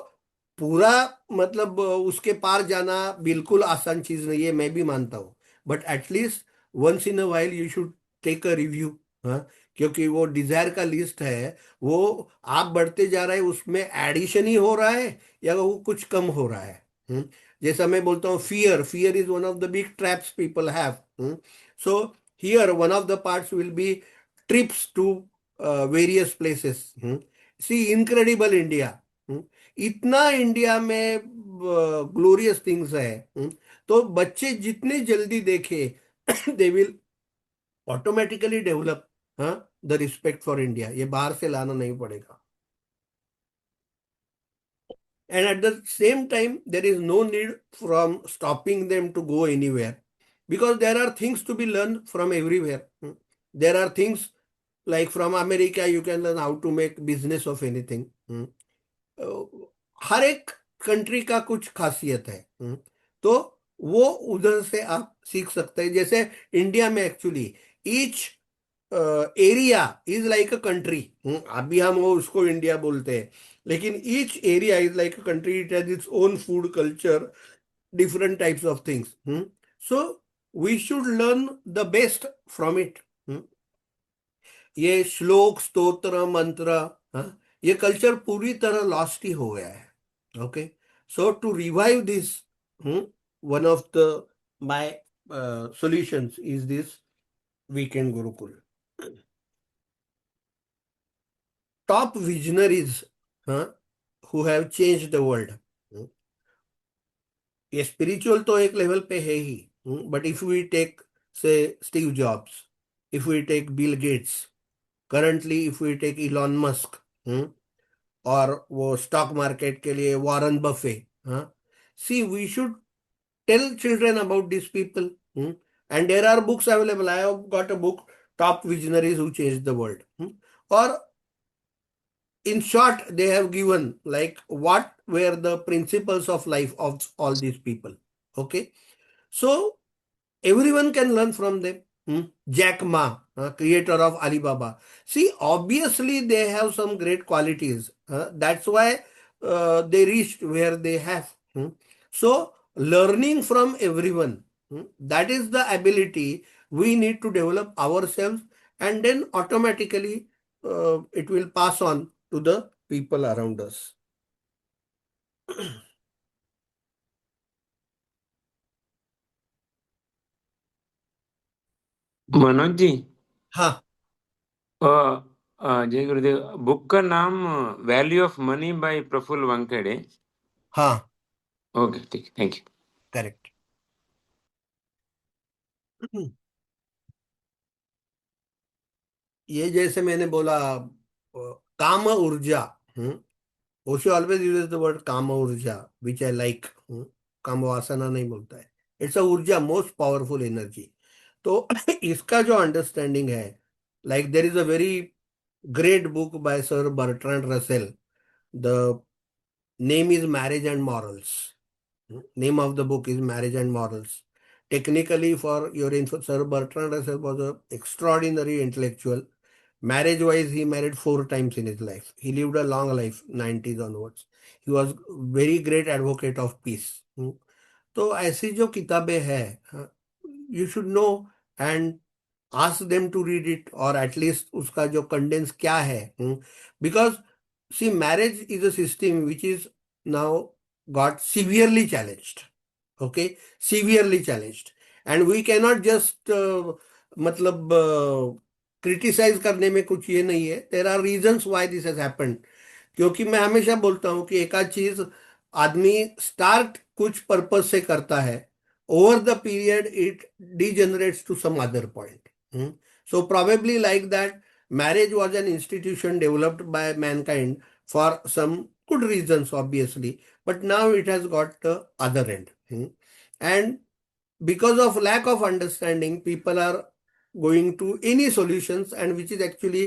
पूरा, मतलब उसके पार जाना बिल्कुल आसान चीज नहीं है, मैं भी मानता हूँ, but at least once in a while you should take a review. हाँ, क्योंकि वो डिजायर का लिस्ट है, वो आप बढ़ते जा रहे हैं, उसमें एडिशन ही हो रहा है या वो कुछ कम हो रहा है। जैसा मैं बोलता हूँ, fear fear is one of the big traps people have. So here one of the parts will be trips to various places. See incredible India, इतना इंडिया में ग्लोरियस थिंग्स है। तो बच्चे जितने जल्दी देखे they will automatically develop the respect for India, ये बाहर से लाना नहीं पड़ेगा। And at the same time, there is no need from stopping them to go anywhere, because there are things to be learned from everywhere. There are things like from America, you can learn how to make business of anything. हर एक country का कुछ खासियत है। तो वो उधर से आप सीख सकते हैं। जैसे इंडिया में actually each area is like a country. अभी हम वो उसको इंडिया बोलते हैं, लेकिन each area is like a country, it has its own food culture, different types of things. So we should learn the best from it. ये श्लोक स्तोत्र मंत्र, हाँ, ये कल्चर पूरी तरह लॉस्ट ही हो गया है। Okay, so to revive this, one of the my solutions is this weekend gurukul. Top visionaries, हाँ, who have changed the world. ये स्पिरिचुअल तो एक लेवल पे है ही, but if we take say Steve Jobs, if we take Bill Gates, currently if we take Elon Musk, और वो stock market के लिए वॉरेन बफे, हाँ, see we should tell children about this people, and there are books available. I have got a book, top visionaries who change the world, और in short they have given like what were the principles of life of all these people. Okay, so everyone can learn from them. Jack Ma, creator of Alibaba. See, obviously they have some great qualities. That's why they reached where they have. So, learning from everyone, that is the ability we need to develop ourselves, and then automatically it will pass on to the people around us. Manoj ji, हाँ जय गुरुदेव। Book का नाम value of money by Praful Wankhede. हाँ, okay, ठीक, thank you. Correct. ये जैसे मैंने बोला, काम ऊर्जा, Osho always uses the word काम ऊर्जा, विच आई लाइक। काम वासना नहीं बोलता है, इट्स अ ऊर्जा, मोस्ट पावरफुल एनर्जी। तो इसका जो अंडरस्टैंडिंग है, like there is a very great book by sir Bertrand Russell, the name is marriage and morals. Name of the book is Marriage and Morals. Technically, for your info, Sir Bertrand Russell was an extraordinary intellectual. Marriage-wise, he married 4 times in his life. He lived a long life, 90s onwards. He was very great advocate of peace. तो ऐसी जो किताबें हैं, you should know and ask them to read it, और at least उसका जो condense क्या है, because see marriage is a system which is now got severely challenged. Okay, severely challenged, and we cannot just मतलब क्रिटिसाइज करने में कुछ ये नहीं है। There are reasons why this has happened. क्योंकि मैं हमेशा बोलता हूं कि एक आध चीज आदमी स्टार्ट कुछ पर्पस से करता है, over the period it degenerates to some other point. So probably like that, marriage was an institution developed by mankind for some good reasons, obviously, but now it has got the other end. And because of lack of understanding, people are going to any solutions, and which is actually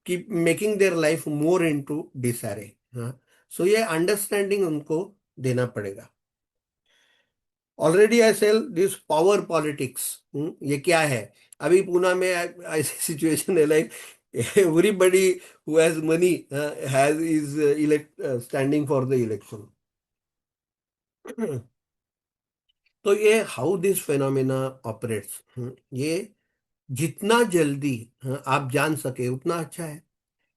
keep making their life more into disarray. So ये understanding उनको देना पड़ेगा। Already I sell this power politics, ये क्या है? अभी पूना में ऐसी सिचुएशन है, like everybody who has money has is elect standing for the election. तो ये हाउ दिस फेनोमेना ऑपरेट्स, ये जितना जल्दी आप जान सके उतना अच्छा है।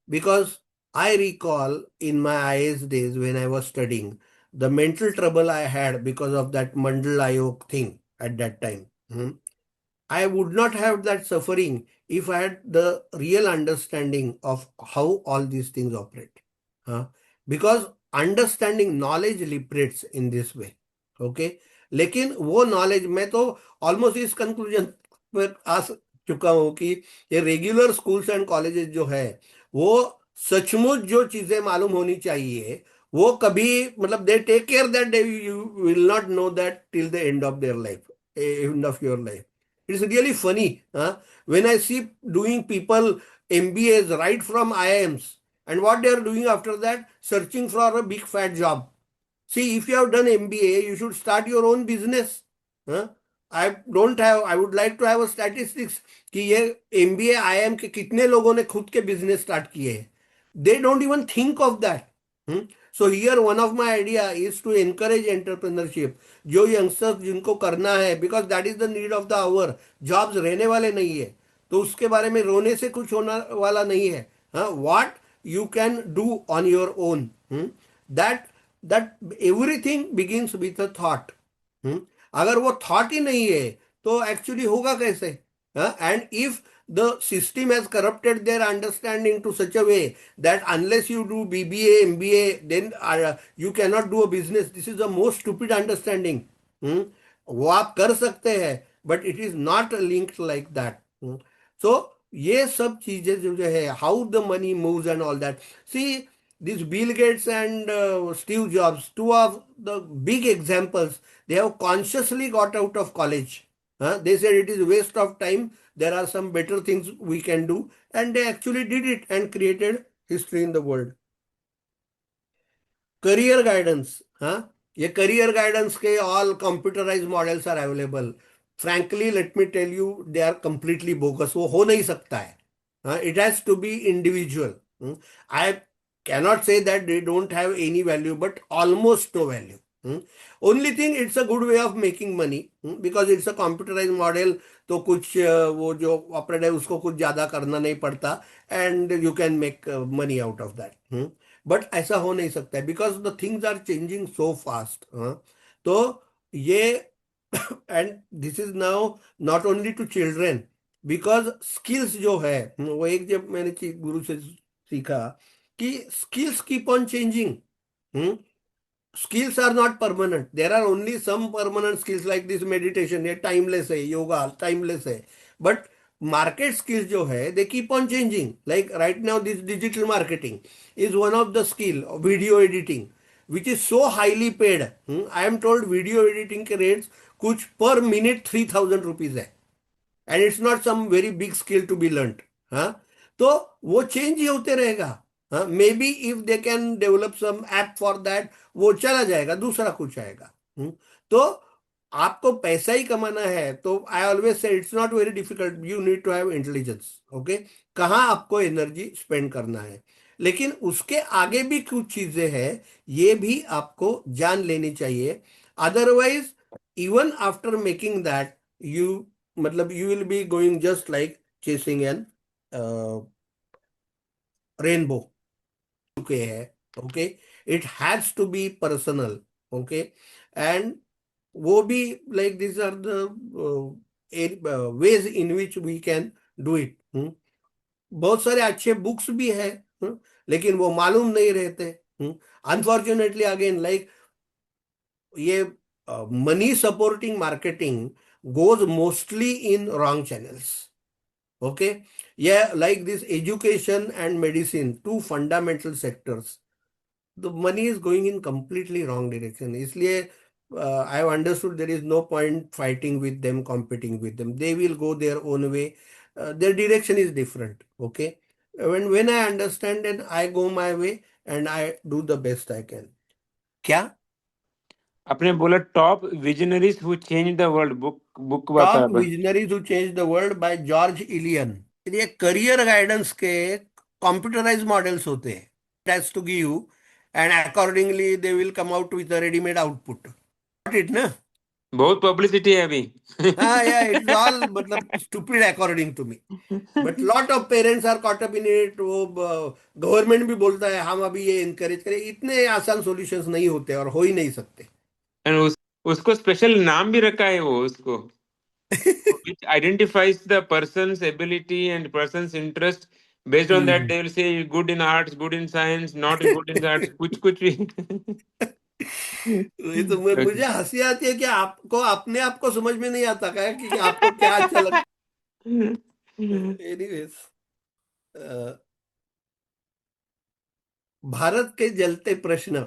Because I recall in my IS days when I was studying, the mental trouble I had because of that Mandal Ayog thing at that time. I would not have that suffering if I had the real understanding of how all these things operate. Huh? Because understanding knowledge liberates in this way. Okay? लेकिन वो knowledge मैं तो almost इस conclusion पर आ चुका हूं कि ये रेगुलर स्कूल्स एंड कॉलेजेस जो है, वो सचमुच जो चीजें मालूम होनी चाहिए वो कभी मतलब they take care that they you will not know that till the end of their life, end of your life. It's really funny. When I see doing people MBAs right from IIMs, and what they are doing after that, searching for a big fat job. See, if you have done MBA, you should start your own business. Huh? I would like to have a statistics कि ये MBA IIM के कितने लोगों ने खुद के business start किए हैं. They don't even think of that. So here one of my idea is to encourage entrepreneurship. जो यंगस्टर्स जिनको करना है, because that is the need of the hour. Jobs रहने वाले नहीं है, तो उसके बारे में रोने से कुछ होने वाला नहीं है. हाँ, what you can do on your own, that that everything begins with a thought. अगर वो थॉट ही नहीं है तो एक्चुअली होगा कैसे? And if the system has corrupted their understanding to such a way that unless you do BBA, MBA, then you cannot do a business. This is the most stupid understanding. Hmm? वो आप कर सकते हैं, but it is not linked like that. So ये सब चीजें जो जो है, how the money moves and all that. See, these Bill Gates and Steve Jobs, two of the big examples, they have consciously got out of college. They said it is a waste of time. There are some better things we can do, and they actually did it and created history in the world. Career guidance, हाँ, ये career guidance के all computerized models are available. Frankly, let me tell you, they are completely bogus. वो हो नहीं सकता है. It has to be individual. I cannot say that they don't have any value, but almost no value. Only thing, it's a good way of making money, because it's a computerized model. तो कुछ वो जो operate है उसको कुछ ज्यादा करना नहीं पड़ता, and you can make money out of that. But ऐसा हो नहीं सकता है, because the things are changing so fast. तो ये and this is now not only to children, because skills जो है, वो एक जब मैंने गुरु से सीखा कि skills keep on changing. Skills are not permanent. There are only some permanent skills like this meditation. ये timeless है, yoga timeless है. But market skills जो है, they keep on changing. Like right now, this digital marketing is one of the skill. Video editing, which is so highly paid. I am told video editing के rates कुछ per minute 3,000 rupees है. And it's not some very big skill to be learned. हाँ, तो वो change ही होते रहेगा. हाँ, maybe if they can develop some app for that, वो चला जाएगा, दूसरा कुछ आएगा. तो आपको पैसा ही कमाना है, तो I always say it's not very difficult. You need to have intelligence. Okay, कहाँ आपको एनर्जी स्पेंड करना है, लेकिन उसके आगे भी कुछ चीजें हैं, ये भी आपको जान लेनी चाहिए. Otherwise, even after making that, you मतलब you will be going just like chasing an rainbow. Okay है. Okay, it has to be personal. Okay, and वो भी like these are the ways in which we can do it. बहुत सारे अच्छे books भी है, लेकिन वो मालूम नहीं रहते. अनफॉर्चुनेटली अगेन, लाइक ये money supporting marketing goes mostly in wrong channels. Okay, yeah, like this education and medicine, two fundamental sectors, the money is going in completely wrong direction. इसलिए I have understood there is no point fighting with them, competing with them. They will go their own way. Their direction is different. Okay, when I understand, and I go my way and I do the best I can. क्या? आपने बोला top visionaries who change the world, book book top बता. Visionaries who change the world by George Elian. ये career guidance के computerise models होते हैं. It has to give you, and accordingly they will come out with a ready-made output. Got it, ना? बहुत publicity है अभी. हाँ, या इट इज ऑल मतलब stupid according to me. But lot of parents are caught up in it. वो government भी बोलता है हम अभी ये इनकरेज करें. इतने आसान सॉल्यूशंस नहीं होते और हो ही नहीं सकते. एंड उसको स्पेशल नाम भी रखा है वो उसको, which identifies the person's ability and person's interest. Based on that, they will say good in arts, good in science, not good in arts. कुछ भी. ये तो Okay. मुझे हंसी आती है कि आपको अपने आप को समझ में नहीं आता क्या कि आपको क्या अच्छा लगता है. एनीवेज, भारत के जलते प्रश्न,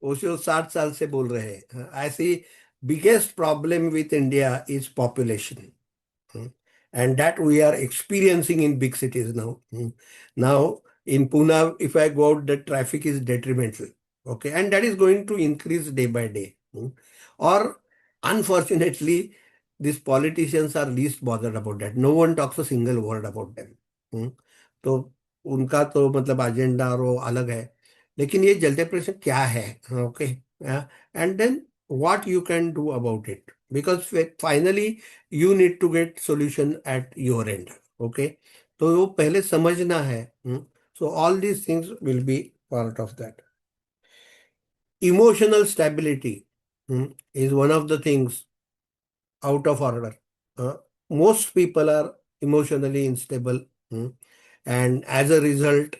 ओशो 60 साल से बोल रहे हैं, ऐसी biggest problem with India is population. And that we are experiencing in big cities now. Now in Pune, if I go out, the traffic is detrimental. Okay, and that is going to increase day by day. Or unfortunately, these politicians are least bothered about that. No one talks a single word about them. Hmm. तो उनका तो मतलब agenda और वो अलग है. लेकिन ये जलते प्रश्न क्या है? Okay, and then what you can do about it, because finally you need to get solution at your end. Okay, तो वो पहले समझना है. So all these things will be part of that. Emotional stability is one of the things out of order. Uh, Most people are emotionally unstable, and as a result,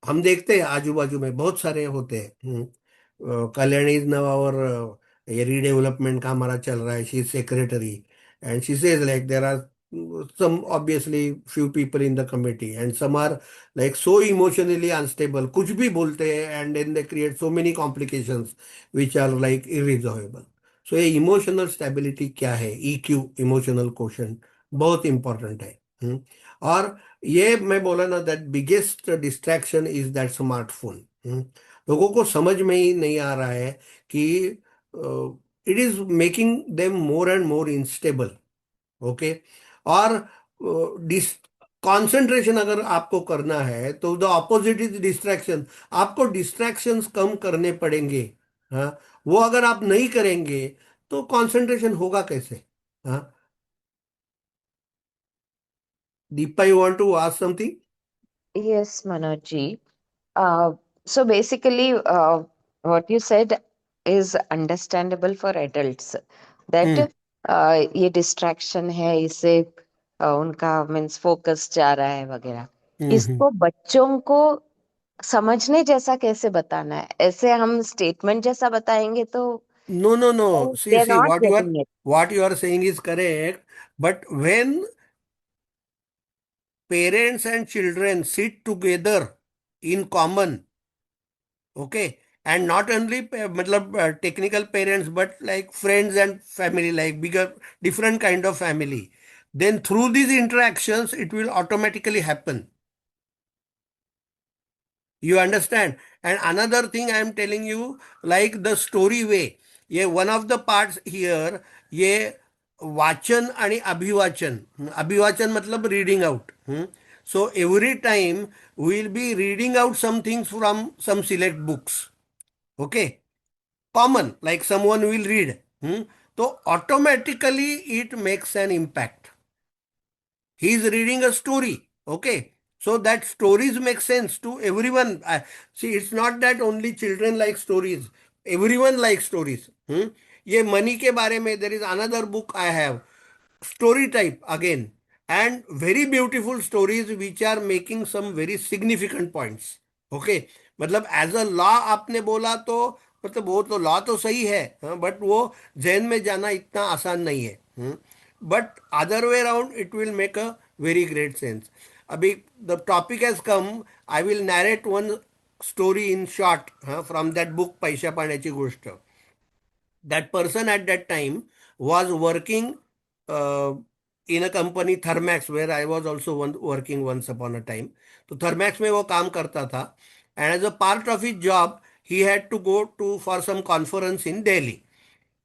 हम देखते हैं आजू बाजू में बहुत सारे होते हैं. कल्याणी इज नाउ आवर, ये रीडेवलपमेंट का हमारा चल रहा है. She is secretary and she says like there are some obviously few people in the committee and some are like so emotionally unstable, कुछ भी बोलते हैं, and then they create so many complications which are like irresolvable. So ये emotional stability क्या है? EQ, emotional quotient, बहुत important है. और ये मैं बोला ना, that biggest distraction is that smartphone. लोगों को समझ में ही नहीं आ रहा है कि it is making them more and more instable. Okay, और कंसंट्रेशन अगर आपको करना है तो द ऑपोजिट इज डिस्ट्रैक्शन. आपको डिस्ट्रैक्शंस कम करने पड़ेंगे. हाँ, वो अगर आप नहीं करेंगे तो कंसंट्रेशन होगा कैसे? हाँ, Deepa, you want to ask something? Yes, Manoj. So basically, what you said is understandable for adults that ये distraction है, इससे उनका मीन्स फोकस जा रहा है वगैरह. हम्म. इसको बच्चों को समझने जैसा कैसे बताना है? ऐसे हम स्टेटमेंट जैसा बताएंगे तो No, no, no. They See, are see, not getting it. what you are saying is correct. But when parents and children sit together in common, okay, and not only matlab, technical parents, but like friends and family, like bigger, different kind of family, then through these interactions, it will automatically happen. You understand? And another thing I am telling you, like the story way. ये one of the parts here, ये वाचन आणि अभिवाचन. अभिवाचन मतलब reading out. So every time we will be reading out some things from some select books. Okay? Common, like someone will read. So automatically it makes an impact. He is reading a story. Okay. So that stories make sense to everyone. See, it's not that only children like stories. Everyone likes stories. ये money के बारे में there is another book I have, story type again, and very beautiful stories which are making some very significant points. Okay, मतलब as a law आपने बोला तो मतलब वो तो लॉ तो सही है, बट वो जैन में जाना इतना आसान नहीं है. But other way around it will make a very great sense. अभी the topic has come, I will narrate one story in short from that book पैशा पाण्याची गोष्ट. That person at that time was working in a company Thermax, where I was also working once upon a time. तो Thermax में वो काम करता था, and as a part of his job he had to go to for some conference in Delhi,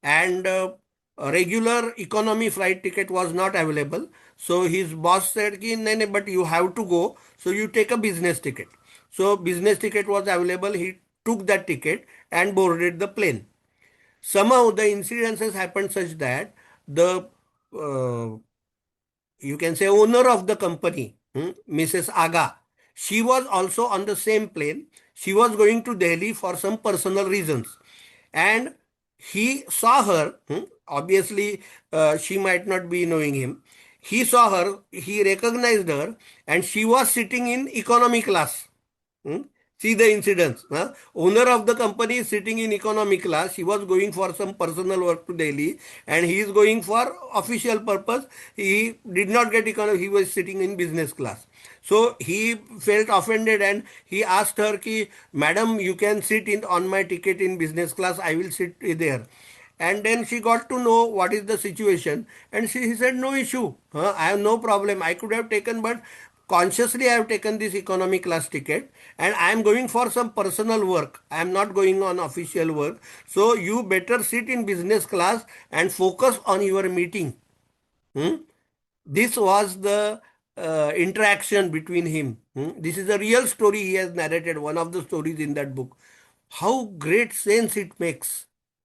and a regular economy flight ticket was not available. So his boss said कि नहीं नहीं, but you have to go, so you take a business ticket. So business ticket was available. He took that ticket and boarded the plane. Somehow the incidences happened such that the uh, you can say owner of the company, Mrs. Aga, she was also on the same plane. She was going to Delhi for some personal reasons, and he saw her. Obviously, she might not be knowing him. He saw her, he recognized her, and she was sitting in economy class. Hmm? See the incidents. Huh? Owner of the company is sitting in economy class. She was going for some personal work to Delhi, and he is going for official purpose. He did not get economy. He was sitting in business class. So he felt offended, and he asked her, "Ki, Madam, you can sit in on my ticket in business class. I will sit there." And then she got to know what is the situation, and he said, "No issue. Huh? I have no problem. I could have taken, but consciously I have taken this economy class ticket, and I am going for some personal work. I am not going on official work. So you better sit in business class and focus on your meeting." Hmm? This was the interaction between him. This is a real story he has narrated, one of the stories in that book. How great sense it makes.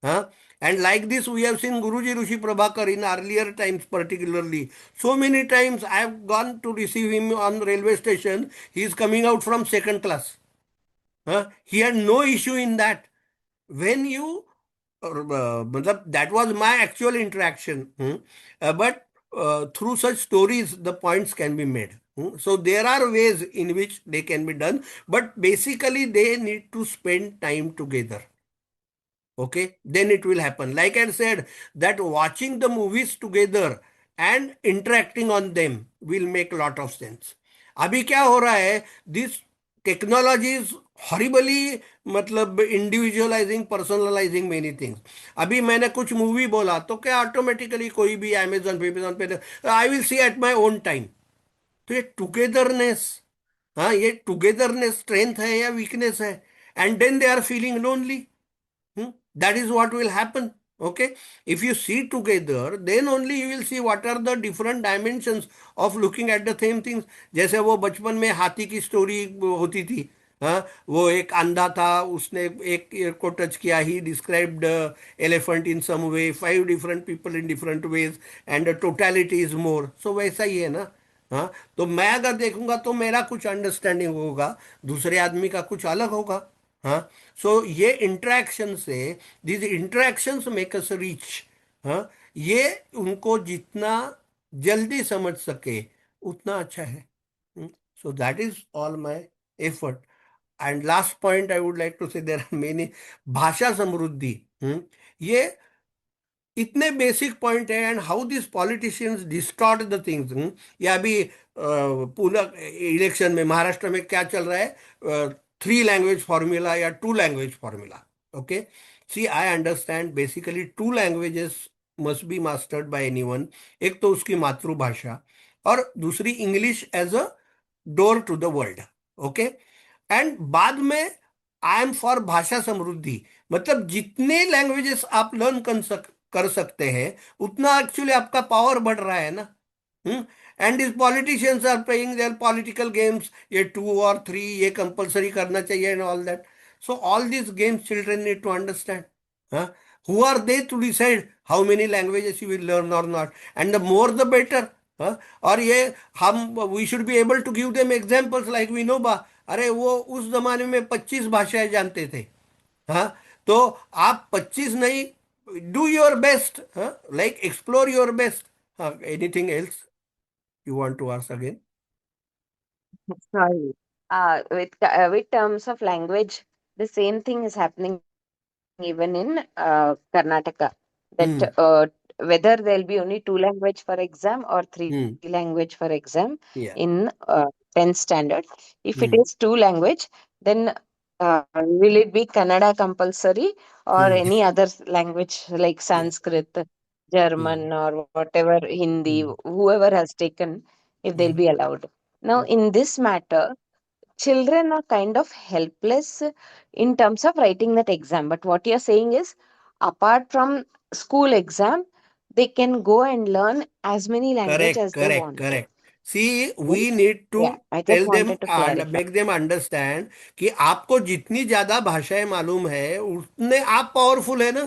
Huh? And like this, we have seen Guruji Rishi Prabhakar in earlier times, particularly. So many times I have gone to receive him on railway station. He is coming out from second class. Huh? He had no issue in that. When you that was my actual interaction. But through such stories, the points can be made. So there are ways in which they can be done, but basically they need to spend time together. Okay, then it will happen. Like I said, that watching the movies together and interacting on them will make a lot of sense. अभी क्या हो रहा है, this technology is horribly, मतलब individualising, personalising many things. अभी मैंने कुछ movie बोला तो क्या ऑटोमेटिकली कोई भी अमेजोन पे I will see at my own time. तो ये टुगेदरनेस, हाँ, ये टुगेदरनेस स्ट्रेंथ है या वीकनेस है? And then they are feeling lonely. That is what will happen. Okay. If you see together, then only you will see what are the different dimensions of looking at the same things. जैसे वो बचपन में हाथी की story होती थी. हाँ, वो एक अंधा था, उसने एक को टच किया, he described elephant in some way, 5 different people in different ways, and totality is more. So वैसा ही है ना. हाँ, तो मैं अगर देखूंगा तो मेरा कुछ अंडरस्टैंडिंग होगा, दूसरे आदमी का कुछ अलग होगा. हाँ, सो ये इंटरेक्शन से, this interactions make us reach. हाँ, ये उनको जितना जल्दी समझ सके उतना अच्छा है. So that is all my effort. And last point I would like to say, there are many. भाषा समृद्धि. ये इतने बेसिक पॉइंट है, and how this politicians distort the things. या अभी पूरा इलेक्शन में महाराष्ट्र में क्या चल रहा है, 3 language फॉर्मूला या 2 language formula. Okay, see I understand, basically 2 languages must be mastered by anyone. एक तो उसकी मातृभाषा, और दूसरी English as a door to the world. Okay, and बाद में आई एम फॉर भाषा समृद्धि. मतलब जितने लैंग्वेजेस आप लर्न कर सकते हैं, उतना एक्चुअली आपका पावर बढ़ रहा है ना. And this politicians are playing their political games, ये 2 और 3 ये कंपलसरी करना चाहिए and all that. So all this games children need to understand. Who are they to decide how many languages you will learn और not, and the more the better. और ये हम, we should be able to give them examples like Vinoba. अरे वो उस जमाने में 25 भाषाएं जानते थे. हाँ, तो आप 25 नहीं, do your best, huh? Like explore your best. Anything else you want to ask again? Sorry. With terms of language, the same thing is happening even in Karnataka. Hmm. That whether there'll be only 2 language for exam or three Hmm. language for exam Yeah. in 10th standard. If it Hmm. is 2 language, then will it be Kannada compulsory or Hmm. any other language like Yeah. Sanskrit, Hmm. German, or whatever, Hindi, Hmm. whoever has taken, if they'll Hmm. be allowed. Now, Hmm. in this matter, children are kind of helpless in terms of writing that exam. But what you're saying is, apart from school exam, they can go and learn as many language Correct. as they Correct. want. Correct. See, Right? we need Yeah, to I just tell them wanted to and clarify. make them understand कि आपको जितनी ज्यादा भाषाएं मालूम है उतने आप powerful है ना.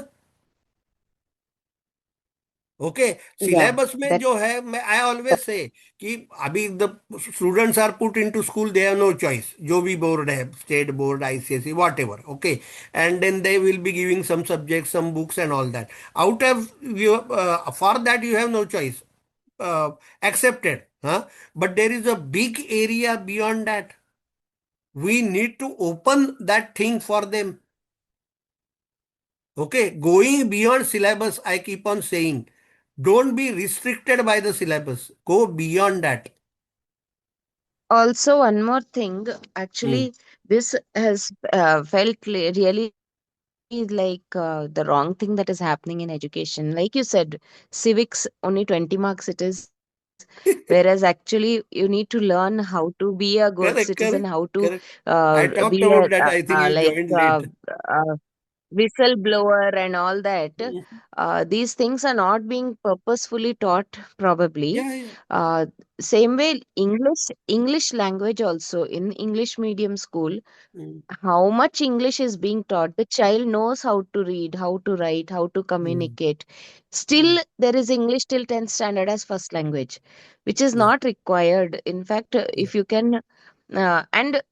ओके, Yeah, सिलेबस में that जो है, मैं आई ऑलवेज से कि अभी the students are put into school, they have no choice. जो भी बोर्ड है, state board, ICSE, whatever. Okay, and then they will be giving some subject, some books and all that. Out of for that you have no choice, accepted. But there is a big area beyond that. We need to open that thing for them. Okay, going beyond syllabus, I keep on saying, don't be restricted by the syllabus. Go beyond that. Also, one more thing, Hmm. actually, this has felt really like the wrong thing that is happening in education. Like you said, civics only 20 marks it is, whereas actually you need to learn how to be a good citizen, Correct, how to correct, correct. I be talked a about that. I think you like joined late. whistleblower and all that. Mhm. These things are not being purposefully taught, probably. Yeah, yeah. Uh, Same way, English language also in English medium school, Mm, how much English is being taught. The child knows how to read, how to write, how to mm, communicate. Still, mm. there is English till 10th standard as first language, which is Yeah, not required. In fact, yeah. if you can, and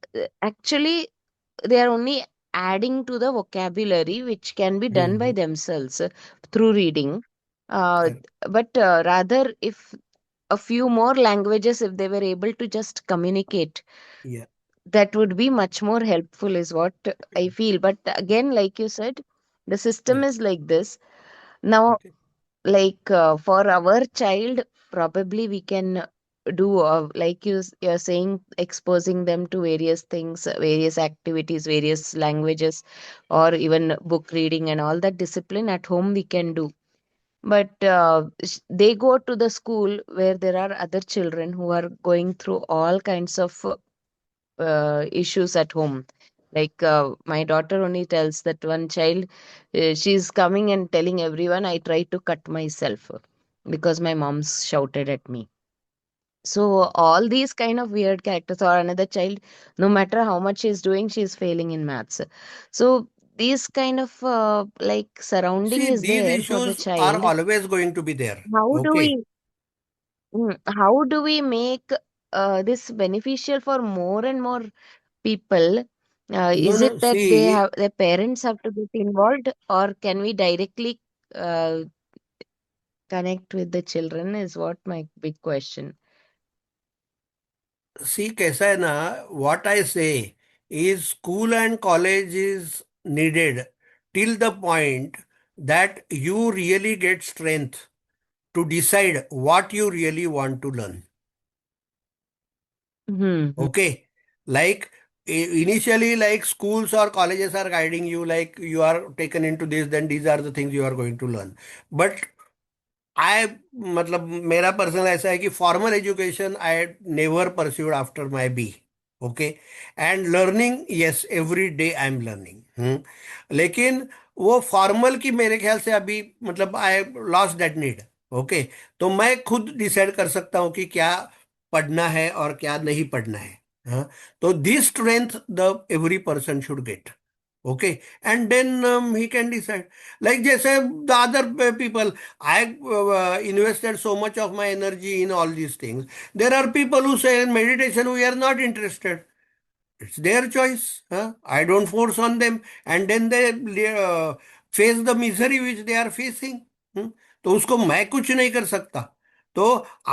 actually, they are only adding to the vocabulary, which can be done by Mhm. themselves through reading. Uh, Correct. but rather, if a few more languages, if they were able to just communicate, Yeah. that would be much more helpful, is what I feel. But again, like you said, the system Yeah. is like this. Now, Okay. like for our child, probably we can do, like you're saying, exposing them to various things, various activities, various languages, or even book reading and all that discipline at home we can do. But they go to the school where there are other children who are going through all kinds of issues at home. Like my daughter only tells that one child, she's coming and telling everyone, I tried to cut myself because my mom's shouted at me. So all these kind of weird characters, or another child, no matter how much she's doing, she's failing in maths. So these kind of like surrounding See, is these there for the issues are child. always going to be there. How do Okay. we how do we make this beneficial for more and more people? No, Is no. it that they See, have their parents have to get involved, or can we directly uh, connect with the children? Is what my big question. see, कैसा है ना, what I say is school and college is needed till the point that you really get strength to decide what you really want to learn. Hmm. Okay. Like initially, like schools or colleges are guiding you, like you are taken into this, then these are the things you are going to learn. But I मतलब मेरा personal ऐसा है कि formal education I never pursued after my B. Okay. And learning, yes, every day I am learning. लेकिन वो formal की मेरे ख्याल से अभी मतलब I lost that need. Okay. तो मैं खुद डिसाइड कर सकता हूँ कि क्या पढ़ना है और क्या नहीं पढ़ना है. हाँ. तो this strength the every person should get. Okay, and then he can decide. Like जैसे the other people, I invested so much of my energy in all these things. There are people who say in meditation we are not interested. It's their choice. Huh? I don't force on them. And then they face the misery which they are facing. Hmm? तो उसको मैं कुछ नहीं कर सकता. तो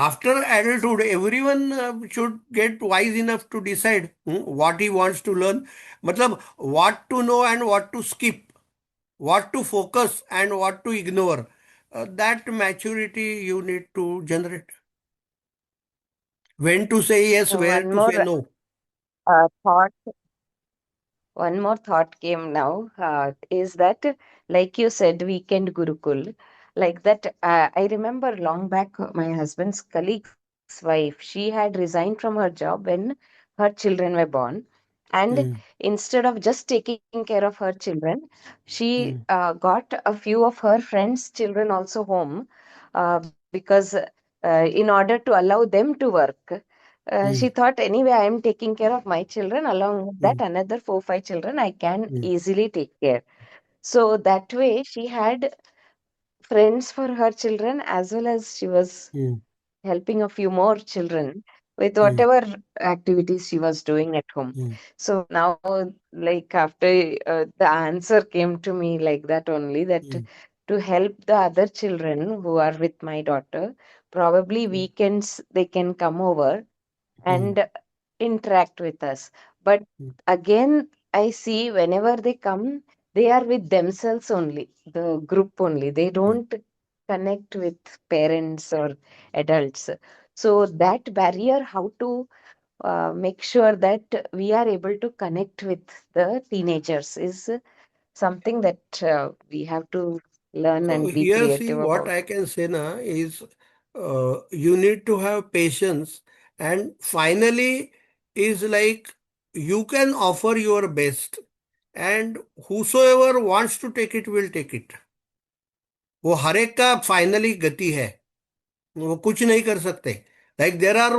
after adulthood everyone should get wise enough to decide what he wants to learn. मतलब what to know and what to skip, what to focus and what to ignore. That maturity you need to generate. When to say yes, where One to say more no. thought. One more thought came now, is that, like you said, weekend Gurukul, like that. I remember long back, my husband's colleague's wife, she had resigned from her job when her children were born. And Mm, instead of just taking care of her children, she mm, got a few of her friends' children also home, because in order to allow them to work, she mm, thought, anyway, I am taking care of my children. Along with that, mm, another four, five children I can mm, easily take care. So that way, she had friends for her children, as well as she was mm, helping a few more children with mm, whatever activities she was doing at home. mm, So now, like after the answer came to me like that only, that mm, to help the other children who are with my daughter, probably mm, weekends they can come over and mm, interact with us. But again, I see whenever they come, they are with themselves only, the group only. They don't connect with parents or adults. So that barrier, how to make sure that we are able to connect with the teenagers is something that we have to learn So and be here, see, creative what about. I can say now is you need to have patience, and finally is like you can offer your best, and whosoever wants to take it will take it. वो हर एक का finally गति है, वो कुछ नहीं कर सकते. लाइक देर आर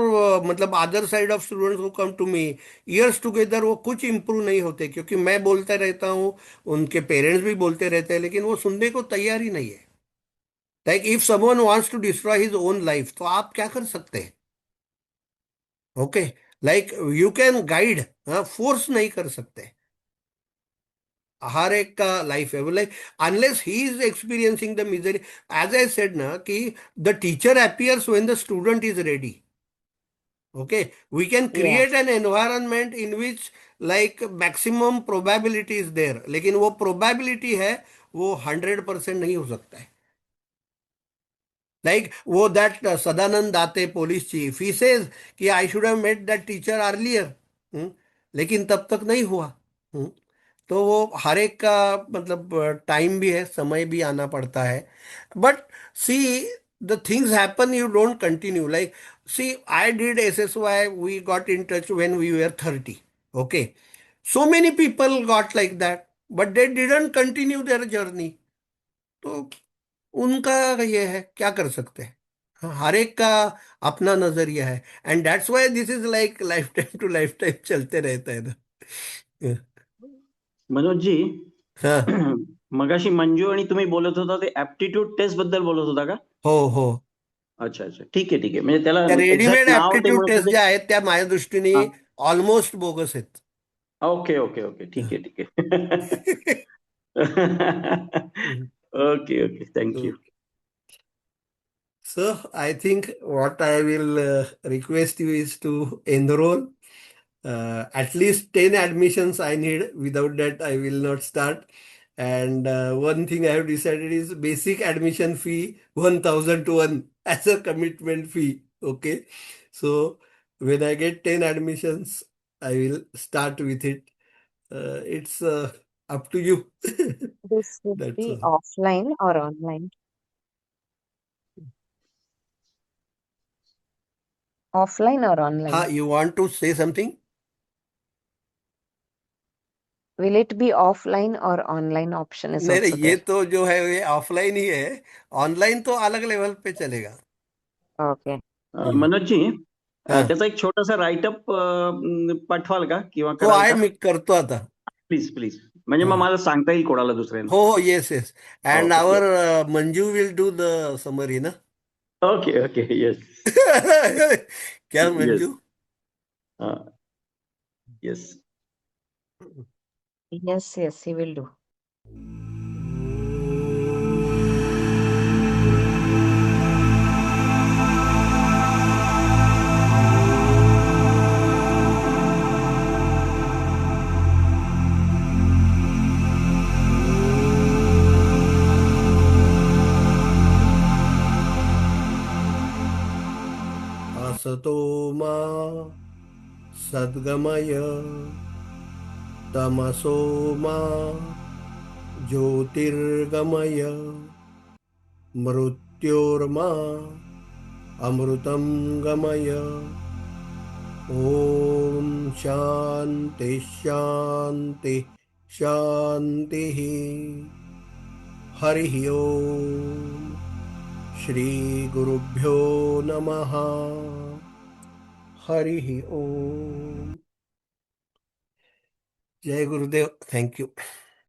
मतलब other side of students who come to me years together, वो कुछ इंप्रूव नहीं होते क्योंकि मैं बोलता रहता हूँ, उनके पेरेंट्स भी बोलते रहते हैं, लेकिन वो सुनने को तैयार ही नहीं है. Like if someone wants to destroy his own life, तो आप क्या कर सकते हैं? Okay, like you can guide, force नहीं कर सकते. हर एक का लाइफ है, like unless he is experiencing the misery. As I said ना कि the teacher appears when the student is ready. Okay, we can Yeah. Create an environment in which like maximum probability is there, लेकिन वो probability है, वो 100% नहीं हो सकता है. Like वो that Sadanand Date police chief, he says कि I should have met that teacher earlier. लेकिन तब तक नहीं हुआ. हम्म, तो वो हर एक का मतलब टाइम भी है, समय भी आना पड़ता है. But see, the things happen, you don't continue. Like see, I did SSY, we got in touch when we were 30. Okay, so many people got like that, but they didn't continue their journey. तो उनका ये है, क्या कर सकते हैं. हाँ, हर एक का अपना नजरिया है, and that's why this is like life time to life time चलते रहता है ना. मनोज जी, हाँ. मगाशी मंजू आणि तुम्ही बोलत होता ते ऍप्टिट्यूड टेस्ट बद्दल बोलत होता का? हो हो. अच्छा अच्छा, ठीक आहे ठीक आहे. म्हणजे त्याला त्या रेडीमेड एक्झॅक्ट नाव ते ऍप्टिट्यूड म्हणत टेस्ट होते. ज्या आहेत त्या माझ्या दृष्टीने हा, ऑलमोस्ट बोगस आहेत. ओके ओके ओके, ठीक आहे ठीक आहे. Okay okay, thank you. So I think what I will request you is to enroll. At least 10 admissions I need. Without that, I will not start. And one thing I have decided is basic admission fee 1,000 to 1 as a commitment fee. Okay. So when I get 10 admissions, I will start with it. It's up to you. This would That's be all. offline or online? Offline or online? You want to say something? Will it be offline or online option is नहीं नहीं, also ये there? तो जो है ये offline ही है. Online तो अलग लेवल पे चलेगा. Okay. मनोज जी, हाँ, त्याचा एक छोटासा राईटअप पाठवाल का किंवा हो कराल आहे, का? मी करतो आता. प्लीज प्लीज, म्हणजे मग हाँ. मला सांगता येईल कोणाला दुसऱ्यांना. हो हो, yes yes. And okay our Manju will do the summary ना. ओके ओके, येस क्या yes Manju? Yes. Yes, yes, he will do. असतो मा सद्गमय, तमसो मा ज्योतिर्गमय, मृत्योर्मा अमृतं गमय. ओम शांति शांति शांति. हरि ओम. श्री गुरुभ्यो नमः. हरि ओम. जय गुरुदेव. Thank you.